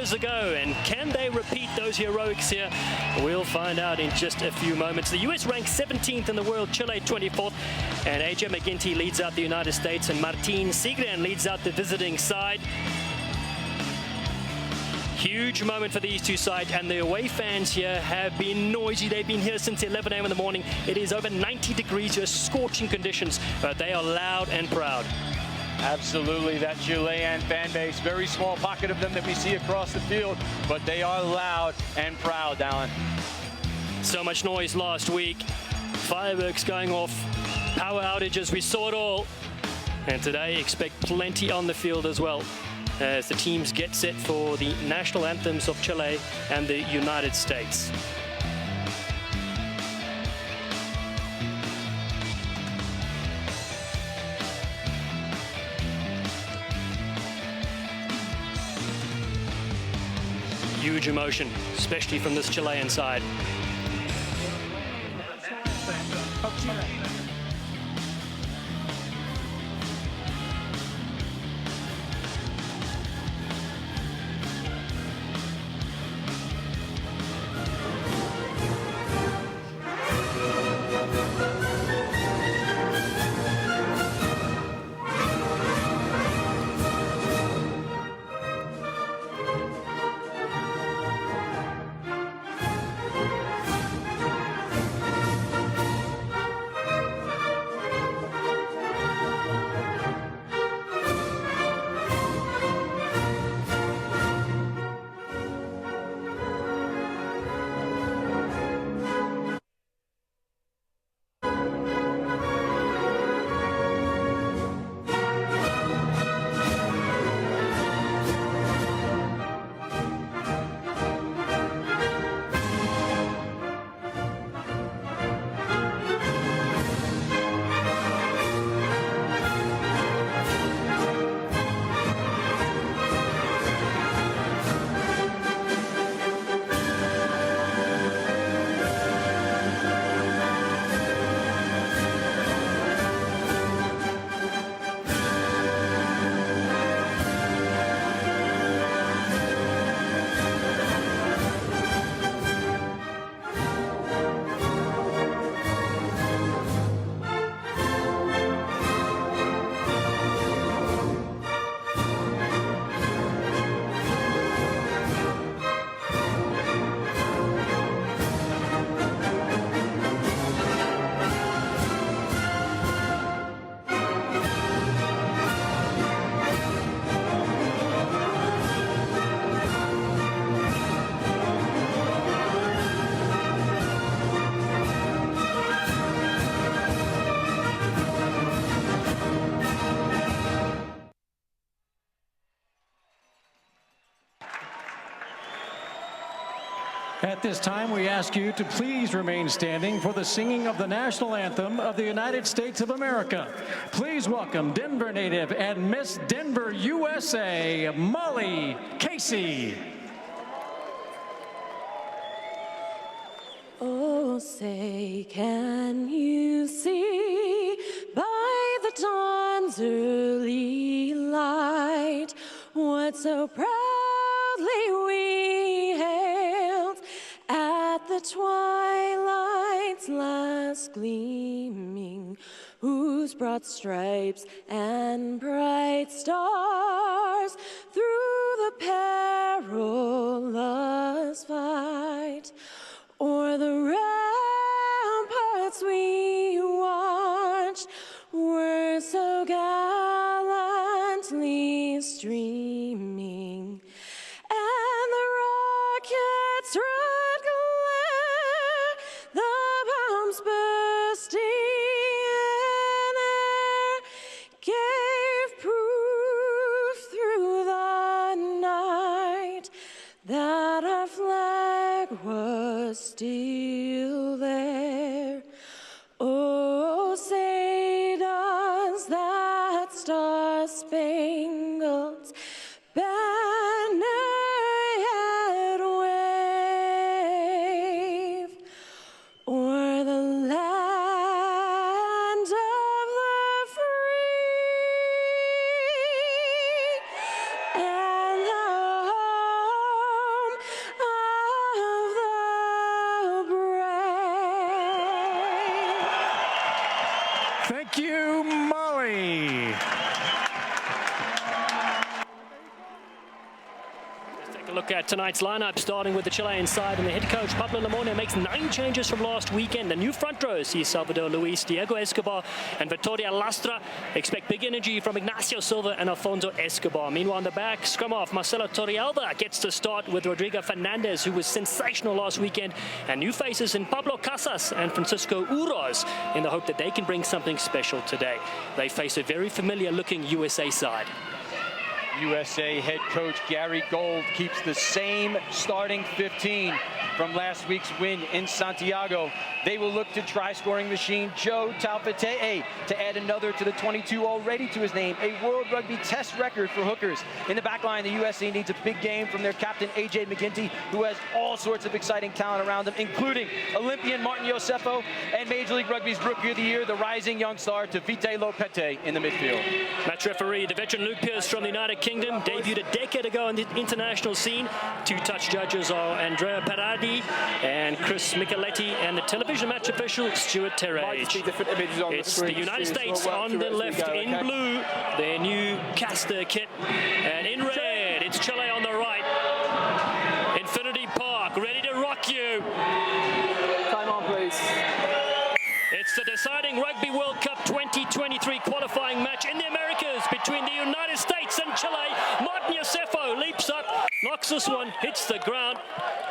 years ago, and can they repeat those heroics here? We'll find out in just a few moments. The US ranks 17th in the world, Chile 24th, and AJ McGinty leads out the United States, and Martin Sigren leads out the visiting side. Huge moment for these two sides, and the away fans here have been noisy. They've been here since 11 a.m. in the morning. It is over 90 degrees here, scorching conditions, but they are loud and proud. Absolutely, that Chilean fan base, very small pocket of them that we see across the field, but they are loud and proud, Alan. So much noise last week, fireworks going off, power outages, we saw it all. And today, expect plenty on the field as well, as the teams get set for the national anthems of Chile and the United States. Huge emotion, especially from this Chilean side. At this time, we ask you to please remain standing for the singing of the national anthem of the United States of America. Please welcome Denver native and Miss Denver USA, Molly Casey. Oh, say, can you see by the dawn's early light what so proudly we hailed at the twilight's last gleaming, whose broad stripes and bright stars through the perilous fight o'er the ramparts we watched were so gallantly streaming, and the rockets' red glare, the bombs bursting in air, gave proof through the night that our flag was still there. Oh, say does that star-spangled banner yet wave o'er the land of the free and the Take a look at tonight's lineup, starting with the Chilean side, and the head coach Pablo Lamone makes 9 changes from last weekend. The new front row sees Salvador Luis, Diego Escobar and Vittoria Lastra. Expect big energy from Ignacio Silva and Alfonso Escobar. Meanwhile, in the back, scrum off, Marcelo Torrealba gets to start with Rodrigo Fernandez, who was sensational last weekend, and new faces in Pablo Casas and Francisco Uroz, in the hope that they can bring something special today. They face a very familiar-looking USA side. USA head coach Gary Gold keeps the same starting 15 from last week's win in Santiago. They will look to try-scoring machine Joe Taufete'e to add another to the 22 already to his name, a World Rugby Test record for hookers. In the back line, the USA needs a big game from their captain, A.J. McGinty, who has all sorts of exciting talent around him, including Olympian Martin Josefo and Major League Rugby's Rookie of the Year, the rising young star, Tavite Lopete in the midfield. Match referee, the veteran Luke Pierce from the United Kingdom, debuted a decade ago on the international scene. 2 touch judges are Andrea Paradi and Chris Micheletti, and the television match official Stuart Terrage. It's the United States on the left in blue, their new Castor kit, and in red it's Chile on the right. Infinity Park, ready to rock you. Time on, please. It's the deciding Rugby World Cup 2023 qualifying match in the Americas between the United States and Chile. Martin Josefo leaps up, knocks this one, hits the ground.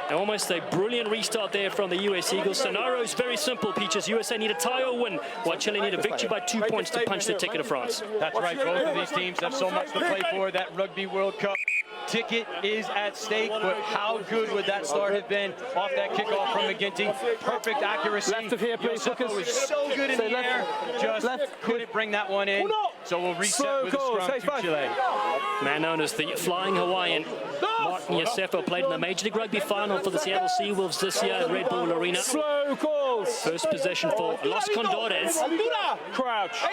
And almost a brilliant restart there from the US Eagles. Scenario is very simple, Peaches. USA need a tie or win, while Chile need a victory by 2 points to punch the ticket to France. That's right, both of these teams have so much to play for. That Rugby World Cup ticket is at stake, but how good would that start have been off that kickoff from McGinty? Perfect accuracy. Left of here, please. Josefo was so good in the air, just couldn't bring that one in. So we'll reset with a scrum to Chile. Man known as the Flying Hawaiian, Martin Josefo played in the Major League Rugby final for the Seattle Seawolves this year at Red Bull Arena. Slow calls. First possession for Los Condores. Crouch.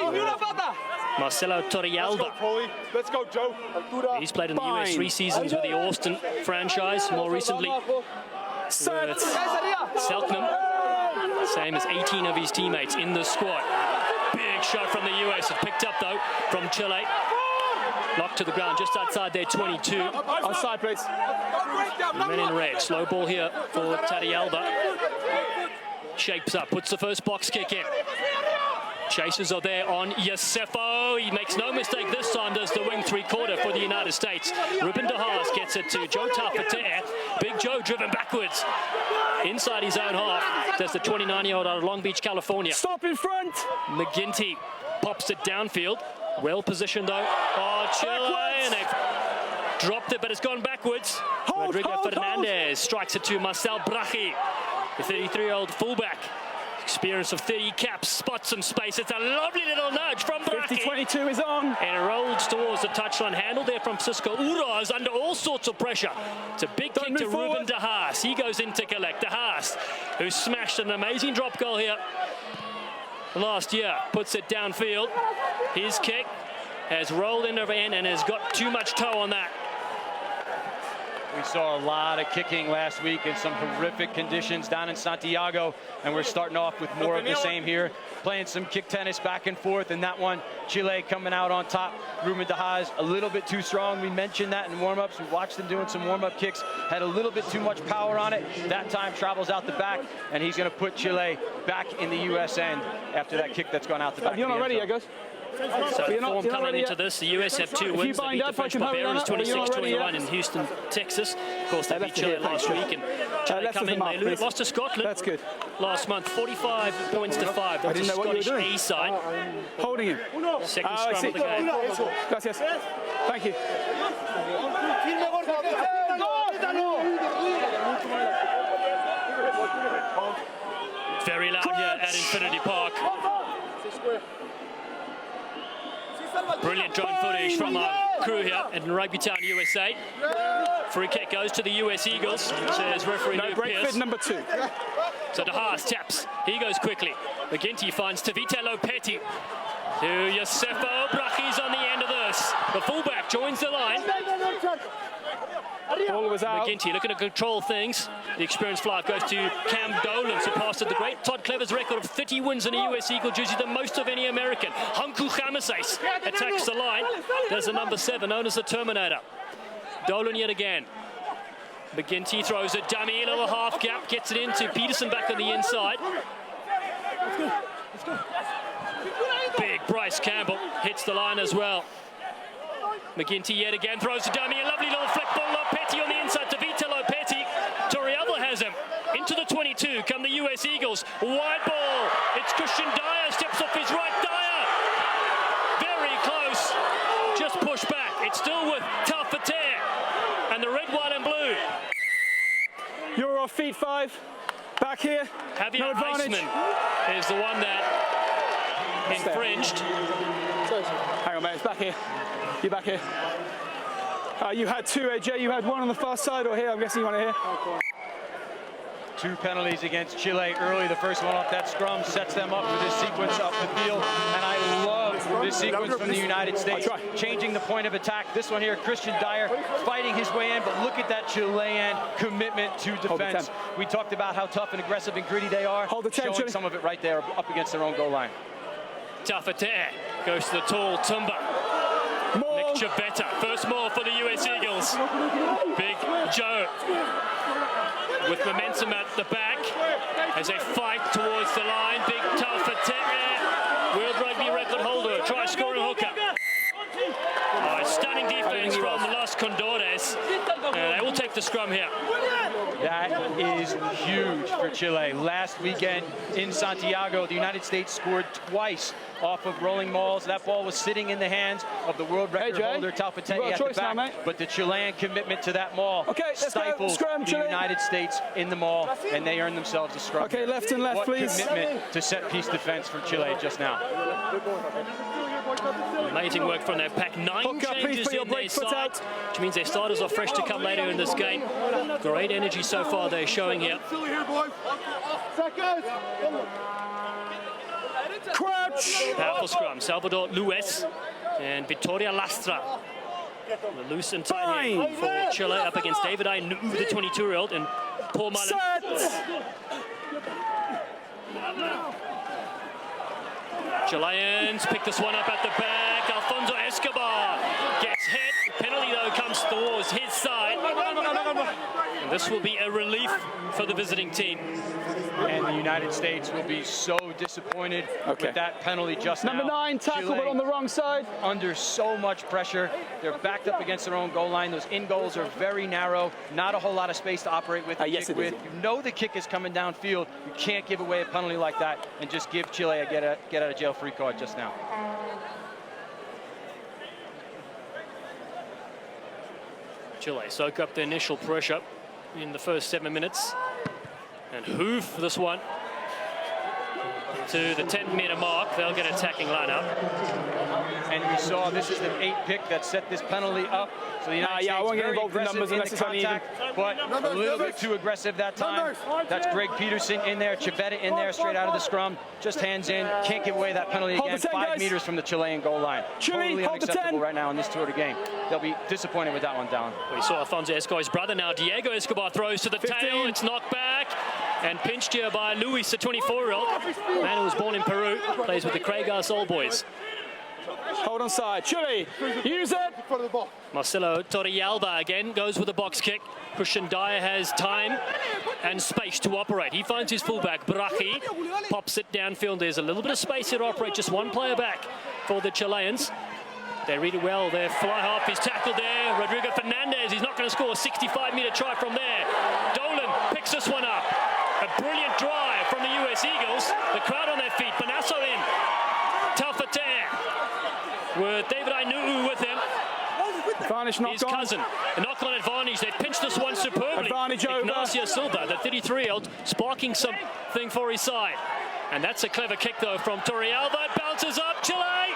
Marcelo Torrealba. Let's go, Joe. He's played in the US 3 seasons with the Austin franchise, more recently with Selknam. Same as 18 of his teammates in the squad. Big shot from the US, picked up though from Chile. Locked to the ground just outside their 22. Outside, please. Men in red. Slow ball here for Torrealba. Shapes up, puts the first box kick in. Chasers are there on Josefo. He makes no mistake this time, does the wing 3/4 for the United States. Ruben De Haas gets it to Joe Taufete'e. Big Joe driven backwards. Inside his own half, does the 29-year-old out of Long Beach, California. Stop in front. McGinty pops it downfield. Well positioned though. Oh, Chile, and they've dropped it, but it's gone backwards. Rodrigo Fernandez strikes it to Marcel Brachi, the 33-year-old fullback. Experience of 30 caps, spots some space. It's a lovely little nudge from Brachi. 50-22 is on. And it rolls towards the touchline handle there from Cisco Uroz under all sorts of pressure. It's a big kick to Ruben De Haas. He goes in to collect. De Haas, who smashed an amazing drop goal here last year, puts it downfield. His kick has rolled in over end and has got too much toe on that. We saw a lot of kicking last week in some horrific conditions down in Santiago, and we're starting off with more of the same here. Playing some kick tennis back and forth, and that one, Chile coming out on top. Ruben De Haas a little bit too strong. We mentioned that in warm-ups. We watched him doing some warm-up kicks. Had a little bit too much power on it. That time travels out the back, and he's going to put Chile back in the U.S. end after that kick that's gone out the back. You're not ready, I guess. So the form coming into this, the US have 2 wins. They beat the French Barbarians 26-21 in Houston, Texas. Of course, they beat Chile last week, and Chile come in. They lost to Scotland. That's good. Last month, 45 points to 5. That's a Scottish A side. Holding him. Second scrum of the game. Gracias. Thank you. Very loud here at Infinity Park. Brilliant drone footage from our crew here in Rugby Town, USA. Free kick goes to the US Eagles, says referee Luke Pierce. Number 2. So De Haas taps. He goes quickly. McGinty finds Tavite Lopete. To Josefo. Brachi's on the end of this. The fullback joins the line. Ball was out. McGinty looking to control things. The experienced fly goes to Cam Dolan, surpassed the great Todd Clever's record of 30 wins in a US Eagle jersey, the most of any American. Hanku Khamases attacks the line. There's the number 7, known as the Terminator. Dolan yet again. McGinty throws a dummy, a little half gap, gets it into Peterson back on the inside. Big Bryce Campbell hits the line as well. McGinty yet again throws a dummy, a lovely little flick ball. Lopetti on the inside to Vita Lopetti. Torrealba has him into the 22. Come the US Eagles. Wide ball. It's Christian Dyer. Steps off his right. Dyer. Very close. Just push back. It's still with Talfater and the red, white, and blue. You're off feet 5. Back here. Javier No advantage. Iceman is the one that infringed. Hang on, mate. It's back here. You're back here. You had 2, AJ. You had 1 on the far side or here. I'm guessing you want it here. 2 penalties against Chile early. The first one off that scrum sets them up for this sequence up the field. And I love this sequence from the United States, changing the point of attack. This one here, Christian Dyer fighting his way in, but look at that Chilean commitment to defense. We talked about how tough and aggressive and gritty they are. Hold the 10, showing some of it right there up against their own goal line. Talfater goes to the tall Tumba. Nick Chavetta, first more for the US Eagles. Big Joe with momentum at the back as they fight towards the line. Big Talfater, World Rugby record holder, try scoring hooker. Oh, stunning defense from Los Condores. They will take the scrum here. That is huge for Chile. Last weekend in Santiago, the United States scored twice off of rolling mauls. That ball was sitting in the hands of the world record holder, Talfater, at the back. Now, but the Chilean commitment to that maul stifles the United States in the maul, and they earn themselves a scrum. Okay, left and left, what please. Commitment to set-piece defense for Chile just now. Amazing work from their pack. 9 changes in their side, which means their starters are fresh to come later in this game. Great energy so far they're showing here. Crouch! Powerful scrum. Salvador Luis and Victoria Lastra. The loose and tight here for Chile up against David Ainu, the 22-year-old, and Paul Mullen. Chileans pick this one up at the back. Alfonso Escobar gets hit. Penalty, though, comes towards his side. And this will be a relief for the visiting team. And the United States will be so disappointed with that penalty just now. Number 9, tackle, but on the wrong side. Under so much pressure. They're backed up against their own goal line. Those in goals are very narrow. Not a whole lot of space to operate with. Yes, it is. You know the kick is coming downfield. You can't give away a penalty like that and just give Chile a get out of jail free card just now. Chile soak up the initial pressure in the first 7 minutes and hoof this one to the 10-meter mark. They'll get attacking lineup. And we saw this is the 8th pick that set this penalty up. So the United States I won't get very involved in numbers unless it's contact, but a little bit too aggressive that time. That's Greg Peterson in there, Chavetta in there, straight out of the scrum. Just hands in, can't give away that penalty again. 5 meters from the Chilean goal line. Totally unacceptable right now in this Tour de Game. They'll be disappointed with that one, Dallin. We saw Alfonso Escobar's brother now. Diego Escobar throws to the tail. It's knocked back and pinched here by Luis, the 24-year-old. Man who was born in Peru, plays with the Craig Gasol boys. Hold on side. Chile, use it. Marcelo Torrealba again goes with a box kick. Christian Dyer has time and space to operate. He finds his fullback, Brachi, pops it downfield. There's a little bit of space here to operate. Just one player back for the Chileans. They read it well. Their fly half is tackled there. Rodrigo Fernandez, he's not going to score. 65-meter try from there. Dolan picks this one up. A brilliant drive from the US Eagles. The crowd on their feet. Bonasso in. Talfater with David Ainu with him. Advantage knocked His on. cousin. A knock-on advantage. They pinched this one superbly. Advantage over. Ignacio Silva, the 33-year-old, sparking something for his side. And that's a clever kick, though, from Torrealba. It bounces up. Chile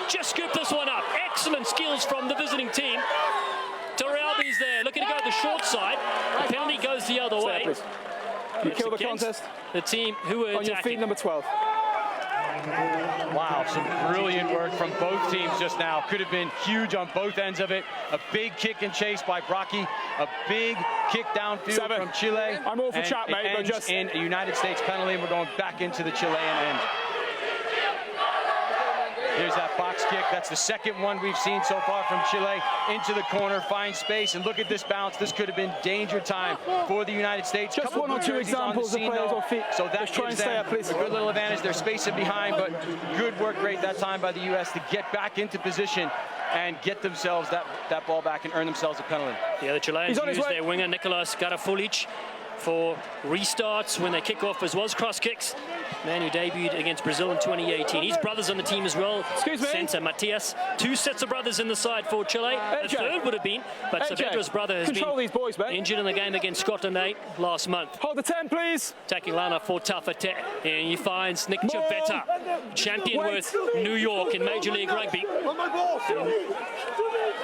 just scoop this one up. Excellent skills from the visiting team. Torrealba is there, looking to go to the short side. The penalty goes the other way. You kill the contest. The team who were on your feet, number 12. Wow, some brilliant work from both teams just now. Could have been huge on both ends of it. A big kick and chase by Brachi. A big kick downfield from Chile. I'm all for chat, mate, but just in a United States penalty, and we're going back into the Chilean end. Here's that box kick. That's the second one we've seen so far from Chile. Into the corner, finds space, and look at this bounce. This could have been danger time for the United States. Just one or two examples of players off feet. So that Just try and gives stay them up, please. a good little advantage. They're spacing behind, but good work rate that time by the U.S. to get back into position and get themselves that ball back and earn themselves a penalty. Yeah, the Chileans use their winger, Nicolas Garafulic, for restarts when they kick off, as well as cross kicks. Man who debuted against Brazil in 2018. His brother's on the team as well. Excuse me. Center Matias. Two sets of brothers in the side for Chile. A third would have been, but Saavedra's brother has Control been these boys, mate. injured in the game against Scotland 8 last month. Hold the 10, please. Attacking Lana for Tafate, and he finds Nick Chavetta, champion with New York in Major League Rugby.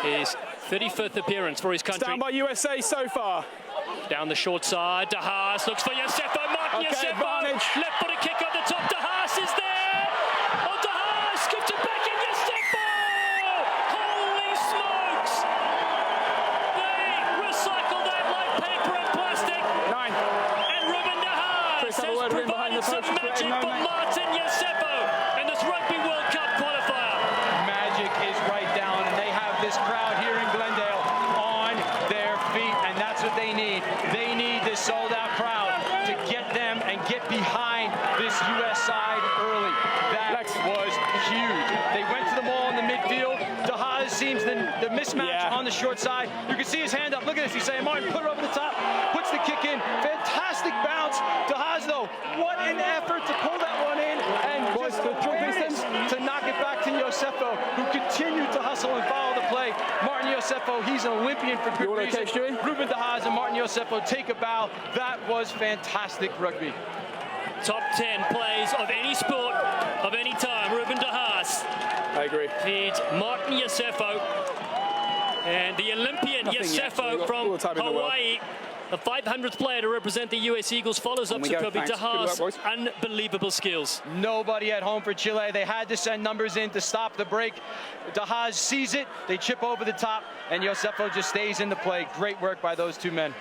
His 35th appearance for his country. Stand by USA so far. Down the short side, De Haas looks for Yosefo. Martin Yosefo, left footed kick on the top. De Haas is there. Oh, De Haas skipped it back in. Yosefo! Holy smokes! They recycle that like paper and plastic. 9. And Ruben De Haas has provided some magic for Martin Yosefo in this Rugby World Cup qualifier. Magic is right down, and they have this crowd here in Glendale on their feet, and that's what they need. They need this sold-out crowd to get them and get behind this U.S. side early. That was huge. They went to the ball in the midfield. De Haas seems the mismatch on the short side. You can see his hand up. Look at this. He's saying, Martin, put it over the top. Puts the kick in. Fantastic bounce. De Haas, though, what an effort to pull that one in and just the distance to knock it back to Yosefo, who continued to hustle and follow the play. Martin Yosefo, he's an Olympian for good reason. Ruben De Haas and Martin Yosefo take a bow. That was fantastic rugby. Top 10 plays of any sport, of any time. Ruben De Haas. I agree. Feeds Martin Yosefo. And the Olympian Yosefo from Hawaii, the 500th player to represent the US Eagles, follows up superbly. De Haas, unbelievable skills. Nobody at home for Chile. They had to send numbers in to stop the break. De Haas sees it. They chip over the top, and Yosefo just stays in the play. Great work by those two men.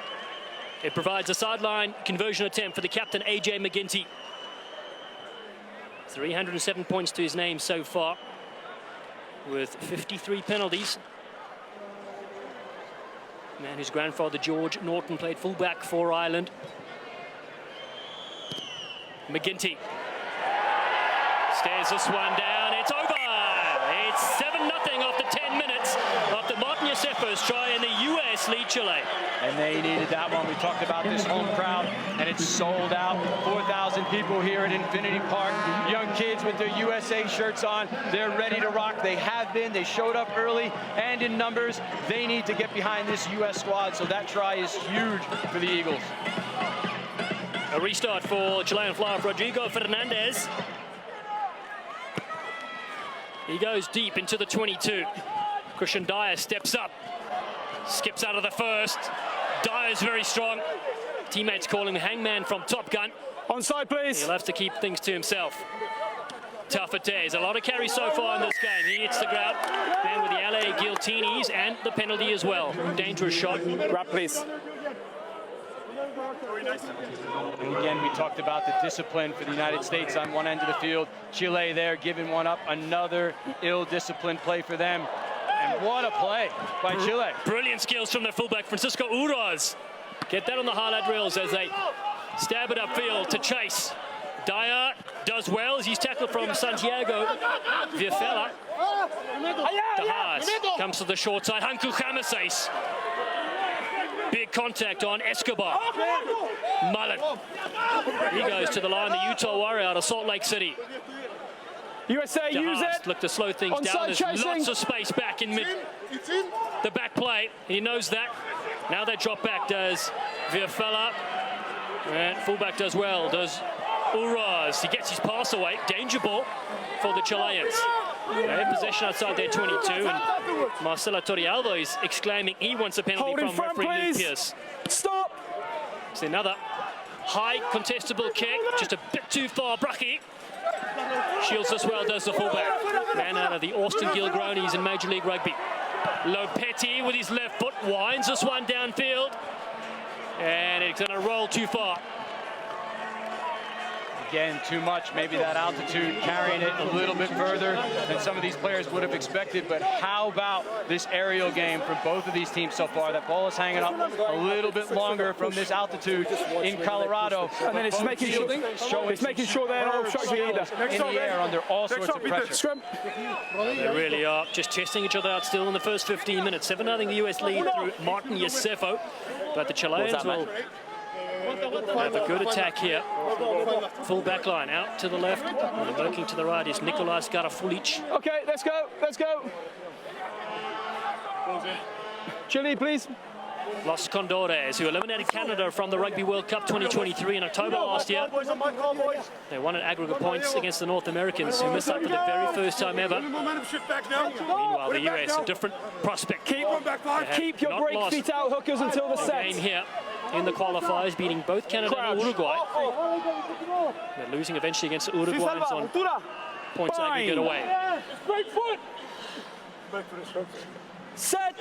It provides a sideline conversion attempt for the captain, AJ McGinty. 307 points to his name so far, with 53 penalties. Man whose grandfather, George Norton, played fullback for Ireland. McGinty stares this one down. It's over. It's 7-0 after 10 minutes after Martin Yosefo's try, and the US lead Chile. And they needed that one. We talked about this home crowd, and it's sold out. 4,000 people here at Infinity Park. Young kids with their USA shirts on. They're ready to rock. They have been. They showed up early and in numbers. They need to get behind this US squad, so that try is huge for the Eagles. A restart for Chilean flyer Rodrigo Fernandez. He goes deep into the 22. Christian Dyer steps up. Skips out of the first. Dyer's very strong. Teammates calling the hangman from Top Gun. Onside, please. He'll have to keep things to himself. Tafate, a lot of carry so far in this game. He hits the ground. And with the LA guillotines and the penalty as well. Dangerous shot. Wrap, please. And again, we talked about the discipline for the United States on one end of the field. Chile there giving one up. Another ill-disciplined play for them. And what a play by Chile. Brilliant skills from the fullback, Francisco Uroz. Get that on the highlight reels as they stab it upfield to chase. Dyer does well as he's tackled from Santiago Viafela. De Haas comes to the short side. Hanku Khamases. Big contact on Escobar. Mullen. He goes to the line, the Utah Warrior out of Salt Lake City. USA, use it. Look to slow things down. There's lots of space back in mid. The back plate. He knows that. Now they drop back, does Viafela. And fullback does well, does Uroz. He gets his pass away. Danger ball for the Chileans. They have possession outside their 22, and Marcelo Torrealba is exclaiming he wants a penalty from referee Luke Pierce. Stop. It's another high contestable kick, just a bit too far. Brachy shields as well, does the fullback. Man out of the Austin Gilgronis in Major League Rugby. Lopetti with his left foot winds this one downfield, and it's going to roll too far. Again, too much. Maybe that altitude carrying it a little bit further than some of these players would have expected. But how about this aerial game from both of these teams so far? That ball is hanging up a little bit longer from this altitude in Colorado. And then it's making sure they're not obstructing either. In the air under all sorts of pressure. Scrum. They really are just testing each other out still in the first 15 minutes. 7-0 the US lead through Martin Yosefo. But the Chileans will have a good attack here. Full back line out to the left. And working to the right is Nicolas Garafulic. Okay, let's go. Let's go. Chile, please. Los Condores, who eliminated Canada from the Rugby World Cup 2023 in October last year. They won at aggregate points against the North Americans, who missed out for the very first time ever. Meanwhile, the US, a different prospect. Keep your break feet out, hookers, until the set. Game here in the qualifiers, beating both Canada and Uruguay. They're losing eventually against the Uruguayans on points aggregate away. Set!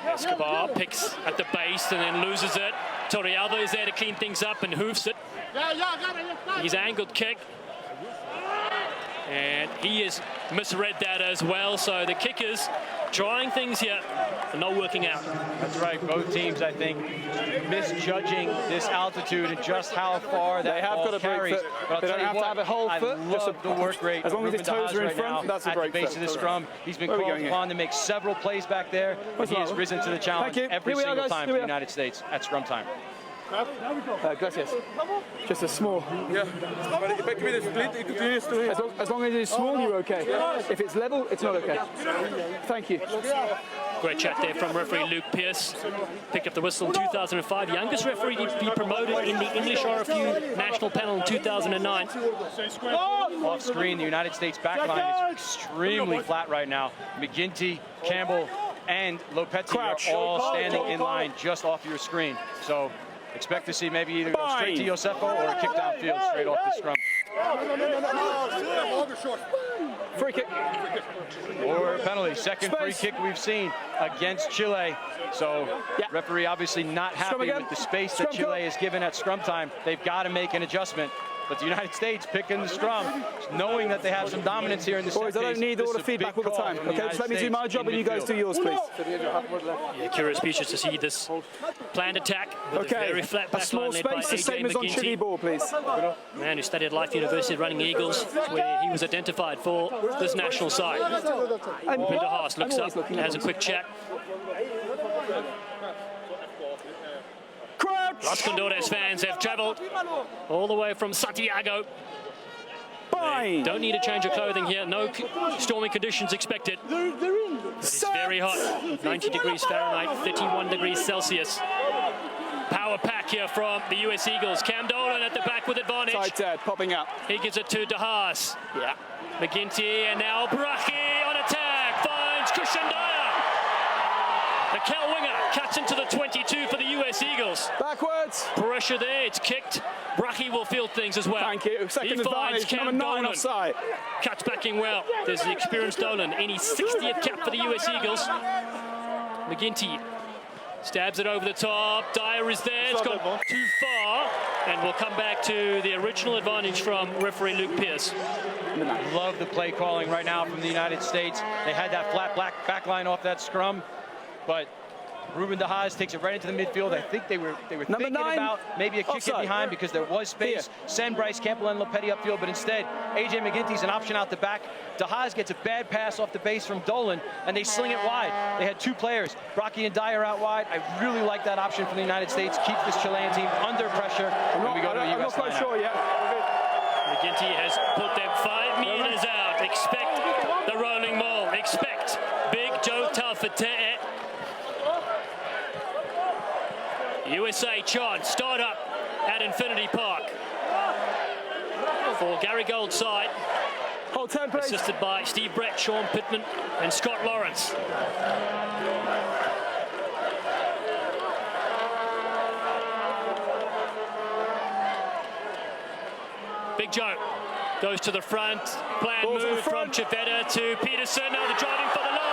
Escobar picks at the base and then loses it. Torrealba is there to clean things up and hoofs it. He's angled kick. And he has misread that as well. So the kickers trying things here and not working out. That's right. Both teams, I think, misjudging this altitude and just how far that ball carries. But I'll tell you what, I love the work rate. As long as his toes are in front, that's a break. At the base of the scrum, he's been called upon to make several plays back there. And he has risen to the challenge every single time for the United States at scrum time. Gracias. Just a small. Yeah. As long as it's small, you're okay. If it's level, it's not okay. Thank you. Great chat there from referee Luke Pearce. Picked up the whistle in 2005. Youngest referee to be promoted in the English RFU national panel in 2009. Off screen, the United States backline is extremely flat right now. McGinty, Campbell, and Lopetti are all standing in line just off your screen. So expect to see maybe either go straight to Yosefo or a kick downfield straight off the scrum. Free kick. Or a penalty. Second free kick we've seen against Chile. So referee obviously not happy with the space that Chile is given at scrum time. They've got to make an adjustment. But the United States picking the scrum, knowing that they have some dominance here in the set piece. Boys, I don't need all the feedback all the time. Okay, just let me do my job and you guys do yours, please. Yeah, curious features to see this planned attack with a very flat back line led by space, the same as on Chile ball, please. Man who studied at Life University running Eagles, where he was identified for this national side. Ruben de Haas looks up, has a quick chat. Los Condores fans have travelled all the way from Santiago. They don't need a change of clothing here. No stormy conditions expected. It's very hot. 90 degrees Fahrenheit, 31 degrees Celsius. Power pack here from the US Eagles. Cam Dolan at the back with advantage. Tight Ted, popping up. He gives it to de Haas. Yeah. McGinty and now Brachy on attack. Finds Christian Dyer. The Cal winger cuts into the 22 for the US Eagles. Backwards. Pressure there, it's kicked. Brachy will field things as well. Thank you. Second advantage, number 9 offside. Cuts backing well. There's the experienced Dolan in his 60th cap for the US Eagles. McGinty stabs it over the top. Dyer is there. It's gone too far. And we'll come back to the original advantage from referee Luke Pearce. Love the play calling right now from the United States. They had that flat back line off that scrum. But Ruben de Haas takes it right into the midfield. I think they were thinking about maybe a kick in behind because there was space. Send Bryce Campbell and Lopetti upfield, but instead, AJ McGinty's an option out the back. De Haas gets a bad pass off the base from Dolan, and they sling it wide. They had two players, Brachy and Dyer out wide. I really like that option from the United States. Keeps this Chilean team under pressure. I'm not quite sure yet. McGinty has put them 5 meters out. Expect the rolling maul. Expect Big Joe Taufete'e. USA chant, start up at Infinity Park. For Gary Gold's side, hold 10, please. Assisted by Steve Brett, Sean Pittman, and Scott Lawrence. Big Joe goes to the front. Planned move from Chavetta to Peterson. Now the driving for the line.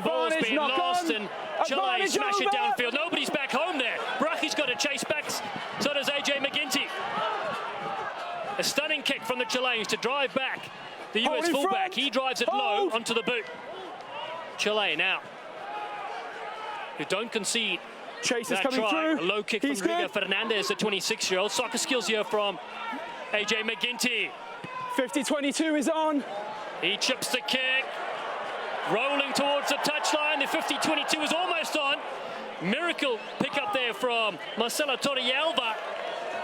Ball's Advantage, been knock lost, on. and Chile Advantage smash it over. downfield. Nobody's back home there. Brachi's got to chase back. So does AJ McGinty. A stunning kick from the Chileans to drive back the US Hold in fullback. front. He drives it low Hold. onto the boot. Chile now, who don't concede Chase is that coming try. through. A low kick He's from Riga good. Fernandez, the 26-year-old. Soccer skills here from AJ McGinty. 50-22 is on. He chips the kick, rolling towards the touchline. The 50-22 is almost on. Miracle pick up there from Marcelo Torrealba,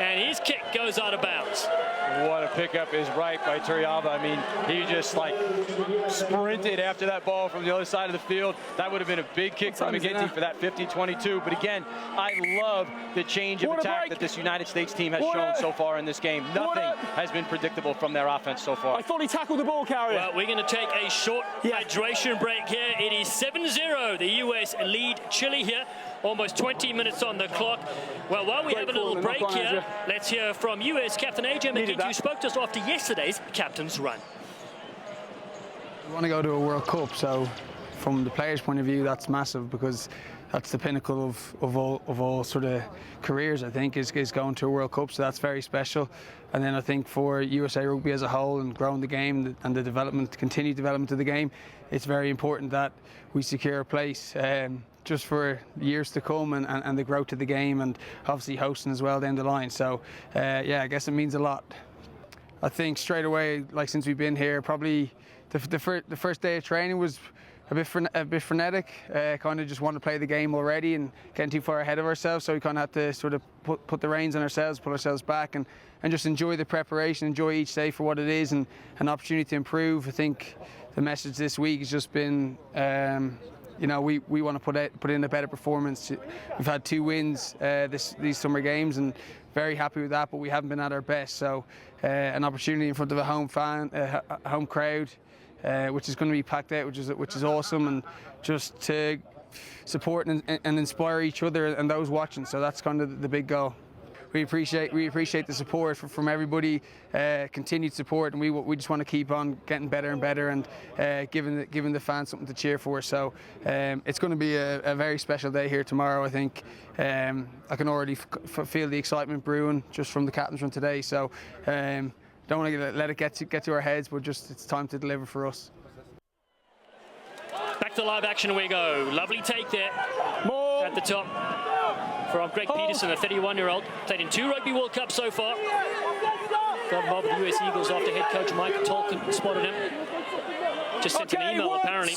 and his kick goes out of bounds. What a pickup is right by Torrealba. I mean, he just like sprinted after that ball from the other side of the field. That would have been a big kick from McGinty for that 50-22. But again, I love the change of attack that this United States team has shown so far in this game. Nothing has been predictable from their offense so far. I thought he tackled the ball carrier. Well, we're going to take a short hydration break here. It is 7-0. The US lead Chile here. Almost 20 minutes on the clock. Well, while we have a little break here, let's hear from US captain AJ McGinty, who spoke to us after yesterday's captain's run. We want to go to a World Cup, so from the players' point of view, that's massive because that's the pinnacle of all sort of careers. I think is going to a World Cup, so that's very special. And then I think for USA Rugby as a whole and growing the game and the development, continued development of the game, it's very important that we secure a place. Just for years to come and the growth of the game, and obviously hosting as well down the line. So yeah, I guess it means a lot. I think straight away, like since we've been here, probably the first day of training was a bit frenetic. Kind of just wanted to play the game already and getting too far ahead of ourselves. So we kind of had to sort of put the reins on ourselves, pull ourselves back, and just enjoy the preparation, enjoy each day for what it is, and an opportunity to improve. I think the message this week has just been. You know, we want to put in a better performance. We've had 2 wins these summer games, and very happy with that. But we haven't been at our best. So an opportunity in front of a home crowd, which is going to be packed out, which is awesome, and just to support and inspire each other and those watching. So that's kind of the big goal. We appreciate the support from everybody, continued support, and we just want to keep on getting better and better, and giving the fans something to cheer for. So it's going to be a very special day here tomorrow. I think I can already feel the excitement brewing just from the captain's run today. So don't want to let it get to our heads, but just it's time to deliver for us. Back to live action we go. Lovely take there at the top from Greg Peterson, a 31-year-old. Played in 2 Rugby World Cups so far. Got involved with the US Eagles after head coach Mike Tolkien spotted him. Just sent an email apparently,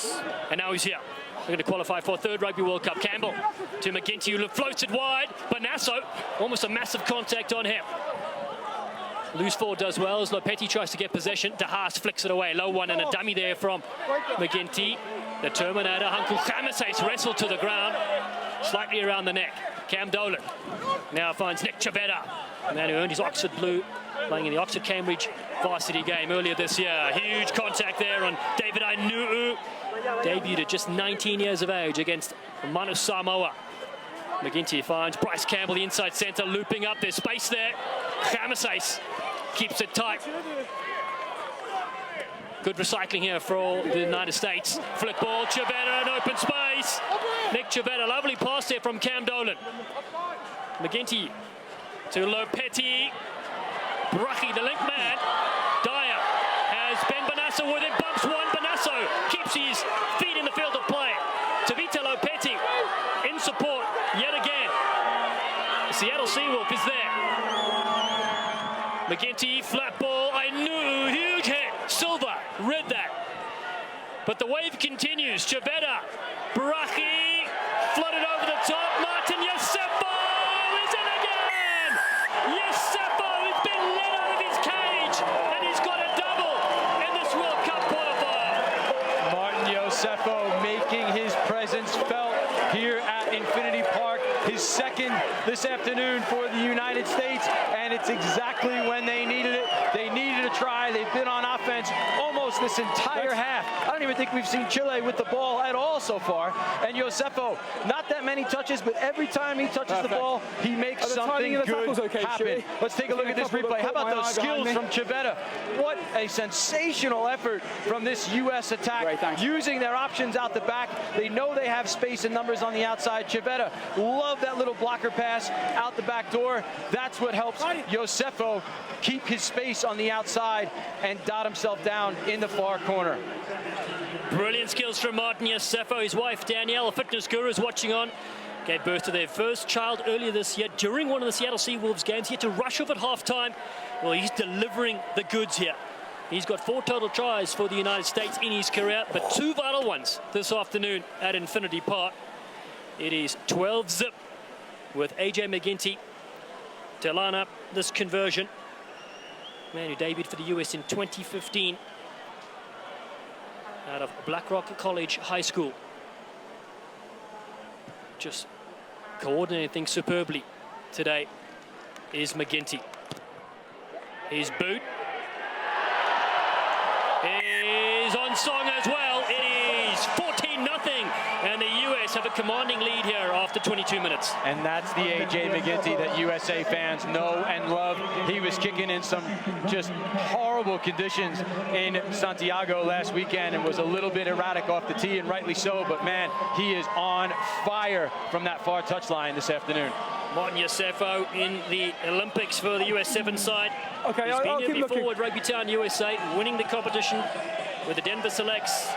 and now he's here. We're going to qualify for a 3rd Rugby World Cup. Campbell to McGinty, who floats it wide. Bonasso, almost a massive contact on him. Loose forward does well as Lopetti tries to get possession. De Haas flicks it away. Low one and a dummy there from McGinty. The Terminator, Hanku Khamase's wrestled to the ground, slightly around the neck. Cam Dolan now finds Nick Chavetta, the man who earned his Oxford blue, playing in the Oxford-Cambridge varsity game earlier this year. Huge contact there on David Ainuu. Debuted at just 19 years of age against Manu Samoa. McGinty finds Bryce Campbell, the inside centre, looping up. There's space there. Khamase's keeps it tight. Good recycling here for the United States. Flick ball, Chavetta, an open space. Nick Chavetta, lovely pass there from Cam Dolan. McGinty to Lopetti. Brachi, the link man. Dyer has Ben Bonasso with it, bumps one. Bonasso keeps his feet in the field of play. Tavita Lopetti in support yet again. The Seattle Seawolf is there. McGinty, flat ball, Ainuu, huge hit. Silva read that. But the wave continues. Chavetta, Brachi, flooded over the top. Martin Yosefo is in again! Yosefo has been let out of his cage, and he's got a double in this World Cup qualifier. Martin Yosefo making his presence felt here at Infinity Park. His 2nd this afternoon for the United States, and and it's exactly when they needed it. They needed a try. They've been on offense almost this entire half. I don't even think we've seen Chile with the ball at all so far. And Josefo, not that many touches, but every time he touches the ball, he makes something good happen. Let's take a look at this replay. How about those skills from Chivetta? What a sensational effort from this U.S. attack, using their options out the back. They know they have space and numbers on the outside. Chivetta, love that little blocker pass out the back door. That's what helps Josefo keep his space on the outside and dot himself down in the far corner. Brilliant skills from Martin Josefo. His wife, Danielle, a fitness guru, is watching on. Gave birth to their first child earlier this year during one of the Seattle Seawolves games. He had to rush off at halftime. Well, he's delivering the goods here. He's got 4 total tries for the United States in his career, but 2 vital ones this afternoon at Infinity Park. It is 12-zip with AJ McGinty to line up this conversion. Man who debuted for the US in 2015 out of Blackrock College High School. Just coordinating things superbly today is McGinty. His boot is on song as well. It is 14-0, and the US have a commanding lead here after 22 minutes. And that's the AJ McGinty that USA fans know and love. He was kicking in some just horrible conditions in Santiago last weekend and was a little bit erratic off the tee, and rightly so, but man, he is on fire from that far touchline this afternoon. Martin Josefo in the Olympics for the US 7 side. Okay, He's I'll been keep here before looking. at Rugby Town, USA, winning the competition with the Denver Selects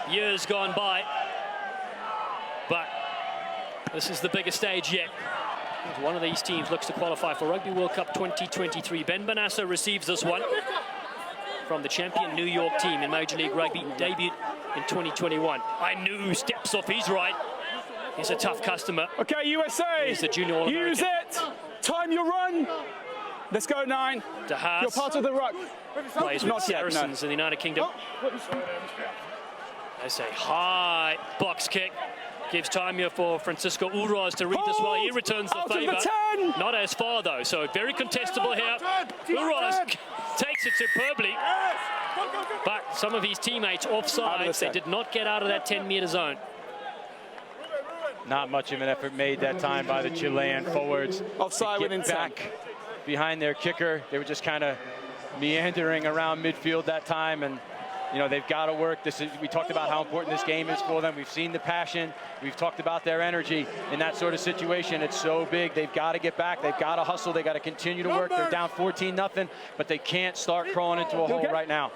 years gone by. But this is the biggest stage yet. One of these teams looks to qualify for Rugby World Cup 2023. Ben Bonasso receives this one from the champion New York team in Major League Rugby, debuted in 2021. I knew steps off his right. He's a tough customer. Okay, USA. He's the junior All-American. Use it. Time your run. Let's go, 9. To Haas. You're part of the ruck. Plays with Not yet, Saracens in the United Kingdom. That's a high box kick. Gives time here for Francisco Urraz to read this well. He returns the Out of favour. the 10. Not as far though, so very contestable here. Urraz takes it superbly, but some of his teammates offside. They did not get out of that 10-meter zone. Not much of an effort made that time by the Chilean forwards. Offside to get within 10. back behind their kicker. They were just kind of meandering around midfield that time, and you know, they've got to work. We talked about how important this game is for them. We've seen the passion. We've talked about their energy in that sort of situation. It's so big. They've got to get back. They've got to hustle. They've got to continue to work. They're down 14-0, but they can't start crawling into a hole right now.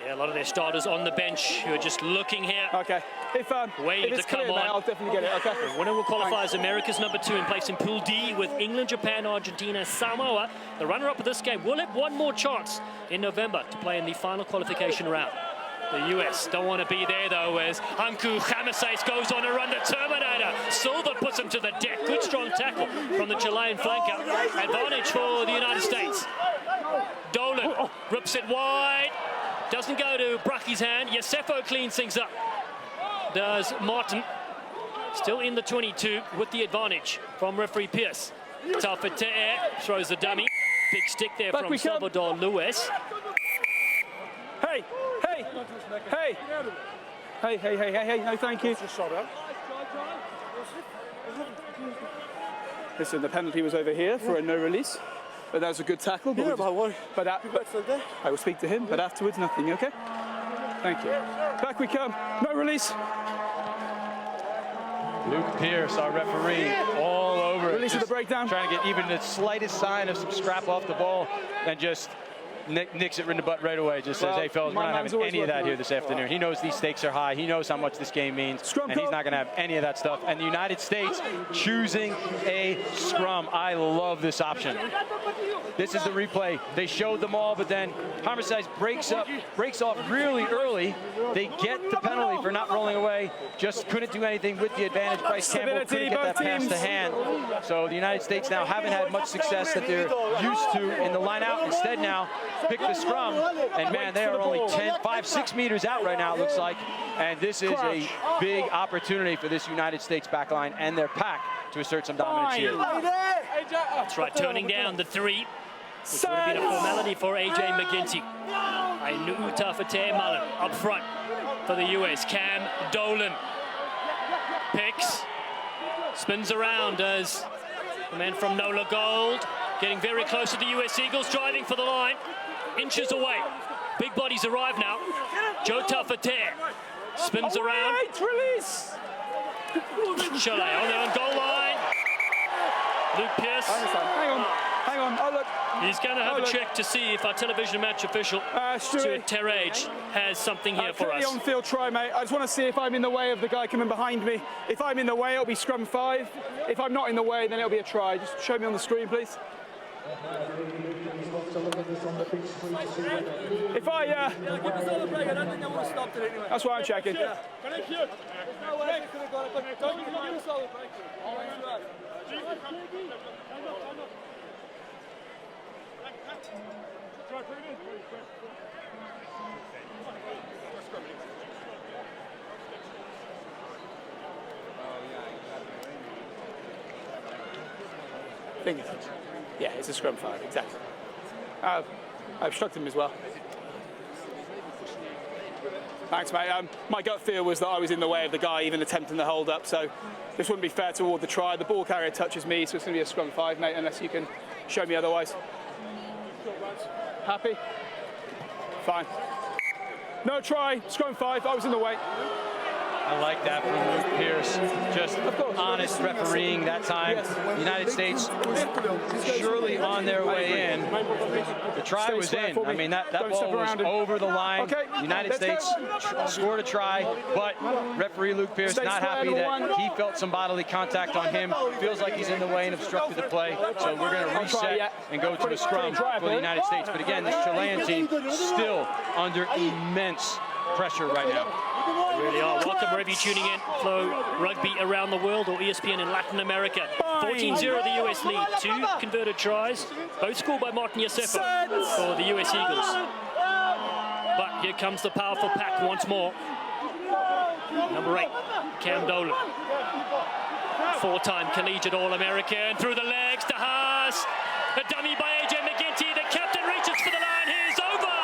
Yeah, a lot of their starters on the bench who are just looking here. Okay. If Waiting to come clear, on. mate, I'll definitely get it. Okay. The winner will qualify as America's number 2 and place in Pool D with England, Japan, Argentina, Samoa. The runner-up of this game will have one more chance in November to play in the final qualification round. The US don't want to be there though, as Anku Khamases goes on a run to Terminator. Silva puts him to the deck. Good strong tackle from the Chilean flanker. Advantage for the United States. Dolan rips it wide. Doesn't go to Bracky's hand. Josefo cleans things up. Does Martin. Still in the 22 with the advantage from referee Pierce. Taufete throws the dummy. Big stick there from Salvador Luis. Hey, hey, hey. Hey, hey, hey, hey, hey, no thank you. Listen, the penalty was over here for a no release. But that was a good tackle. But I will speak to him, but afterwards, nothing, okay? Thank you. Back we come. No release. Luke Pierce, our referee, all over it. Release of the breakdown. Trying to get even the slightest sign of some scrap off the ball and just nicks it in the butt right away. Just says, hey, fellas, we're not having any of that here this afternoon. He knows these stakes are high. He knows how much this game means. And he's not going to have any of that stuff. And the United States choosing a scrum. I love this option. This is the replay. They showed them all, but then Khamases breaks off really early. They get the penalty for not rolling away. Just couldn't do anything with the advantage. Bryce Campbell couldn't get that pass to hand. So the United States now haven't had much success that they're used to in the line out. Instead now, pick the scrum, and man, they are only 5-6 meters out right now, it looks like. And this is a big opportunity for this United States backline and their pack to assert some dominance here. That's right, turning down the 3. Which would have been a formality for AJ McGinty. Ainu'u Fateh Mullen up front for the US. Cam Dolan picks, spins around as the man from NOLA Gold, getting very close to the US Eagles, driving for the line, inches away. Big bodies arrive now. Joe Tafateh spins around. Release! Chile on their own goal line. Luke Pierce. Hang on. Oh, look. He's going to have a check to see if our television match official, Stuart Terrage, has something here for us. On-field try, mate. I just want to see if I'm in the way of the guy coming behind me. If I'm in the way, it'll be scrum 5. If I'm not in the way, then it'll be a try. Just show me on the screen, please. If I, that's why I'm checking. Yeah, it's a scrum 5, exactly. I obstructed him as well. Thanks, mate. My gut feel was that I was in the way of the guy even attempting the hold up, so this wouldn't be fair toward the try. The ball carrier touches me, so it's going to be a scrum 5, mate, unless you can show me otherwise. Happy? Fine. No try, scrum 5, I was in the way. I like that from Luke Pierce. Just honest refereeing that time. United States surely on their way in. The try was in. I mean, that ball was over the line. United States scored a try, but referee Luke Pierce not happy that he felt some bodily contact on him. Feels like he's in the way and obstructed the play. So we're going to reset and go to a scrum for the United States. But again, this Chilean team still under immense pressure right now. They really are. Welcome wherever you're tuning in. Flow Rugby around the world or ESPN in Latin America. 14-0 the US lead. 2 converted tries, both scored by Martin Yosefo for the US Eagles. But here comes the powerful pack once more. Number 8, Cam Dolan. 4-time collegiate All-American. Through the legs to Haas. A dummy by AJ McGinty. The captain reaches for the line. Here's over.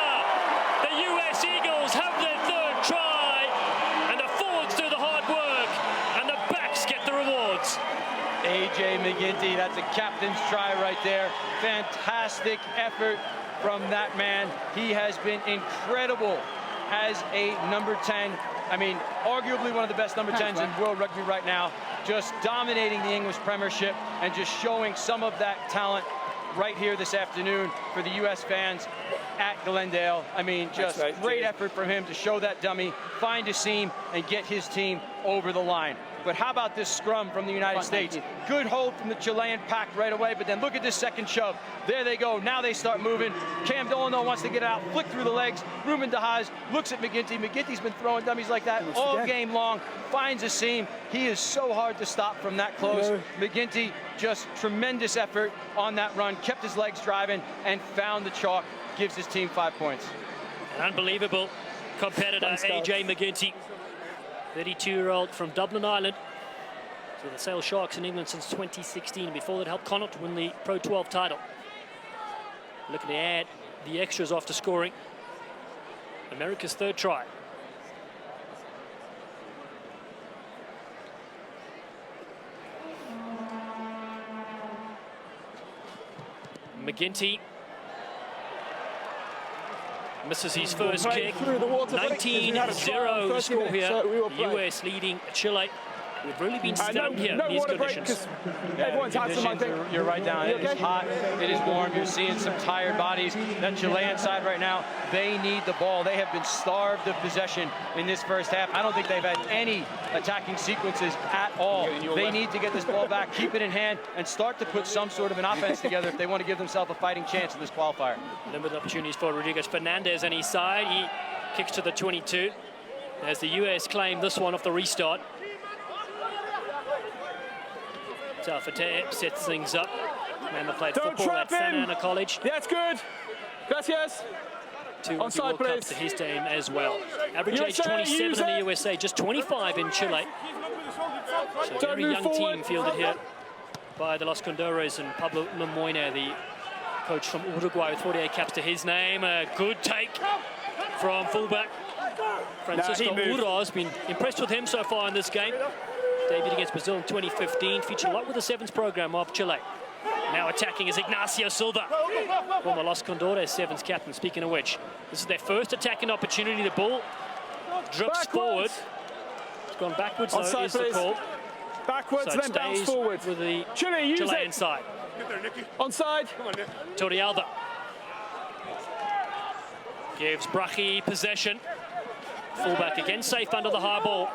The US Eagles have their 3rd try. And the forwards do the hard work. And the backs get the rewards. AJ McGinty, that's a captain's try right there. Fantastic effort from that man. He has been incredible as a number 10. I mean, arguably one of the best number 10s in world rugby right now. Just dominating the English Premiership and just showing some of that talent right here this afternoon for the U.S. fans at Glendale. I mean, just great effort from him to show that dummy, find a seam, and get his team over the line. But how about this scrum from the United States? Good hold from the Chilean pack right away, but then look at this second shove. There they go. Now they start moving. Cam Dolan wants to get out, flick through the legs. Ruben DeHaas looks at McGinty. McGinty's been throwing dummies like that all game long, finds a seam. He is so hard to stop from that close. McGinty, just tremendous effort on that run, kept his legs driving, and found the chalk. Gives his team 5 points. An unbelievable competitor, AJ McGinty. 32-year-old from Dublin, Ireland. So the Sale Sharks in England since 2016. Before that, helped Connacht to win the Pro 12 title. Looking to add the extras after scoring America's 3rd try. McGinty misses his first kick. 19-0 the score here. US leading Chile. We've really been stunned here in these conditions. You're right down. It is hot. It is warm. You're seeing some tired bodies. That Chilean side right now, they need the ball. They have been starved of possession in this first half. I don't think they've had any attacking sequences at all. They need to get this ball back, keep it in hand, and start to put some sort of an offense together if they want to give themselves a fighting chance in this qualifier. Limited opportunities for Rodriguez Fernandez on his side. He kicks to the 22 as the US claim this one off the restart. Fateh sets things up. Man that played football at Santa Ana College. Yeah, it's good. Gracias. 2 World Cups to his team as well. Average age 27 in the USA, just 25 in Chile. So a very young team fielded here by the Los Condores and Pablo Lemoyne, the coach from Uruguay with 48 caps to his name. A good take from fullback Francisco Uro. Has been impressed with him so far in this game. Debuted against Brazil in 2015, featured a lot with the sevens program of Chile. Now attacking is Ignacio Silva, former Los Condores sevens captain. Speaking of which, this is their first attacking opportunity. The ball drips forward. It's gone backwards, though, is the call. Backwards, so then bounce forward. With the Chile, use Chilean it. side. Onside. Torrealba gives Brachi possession. Fullback again, safe under the high ball.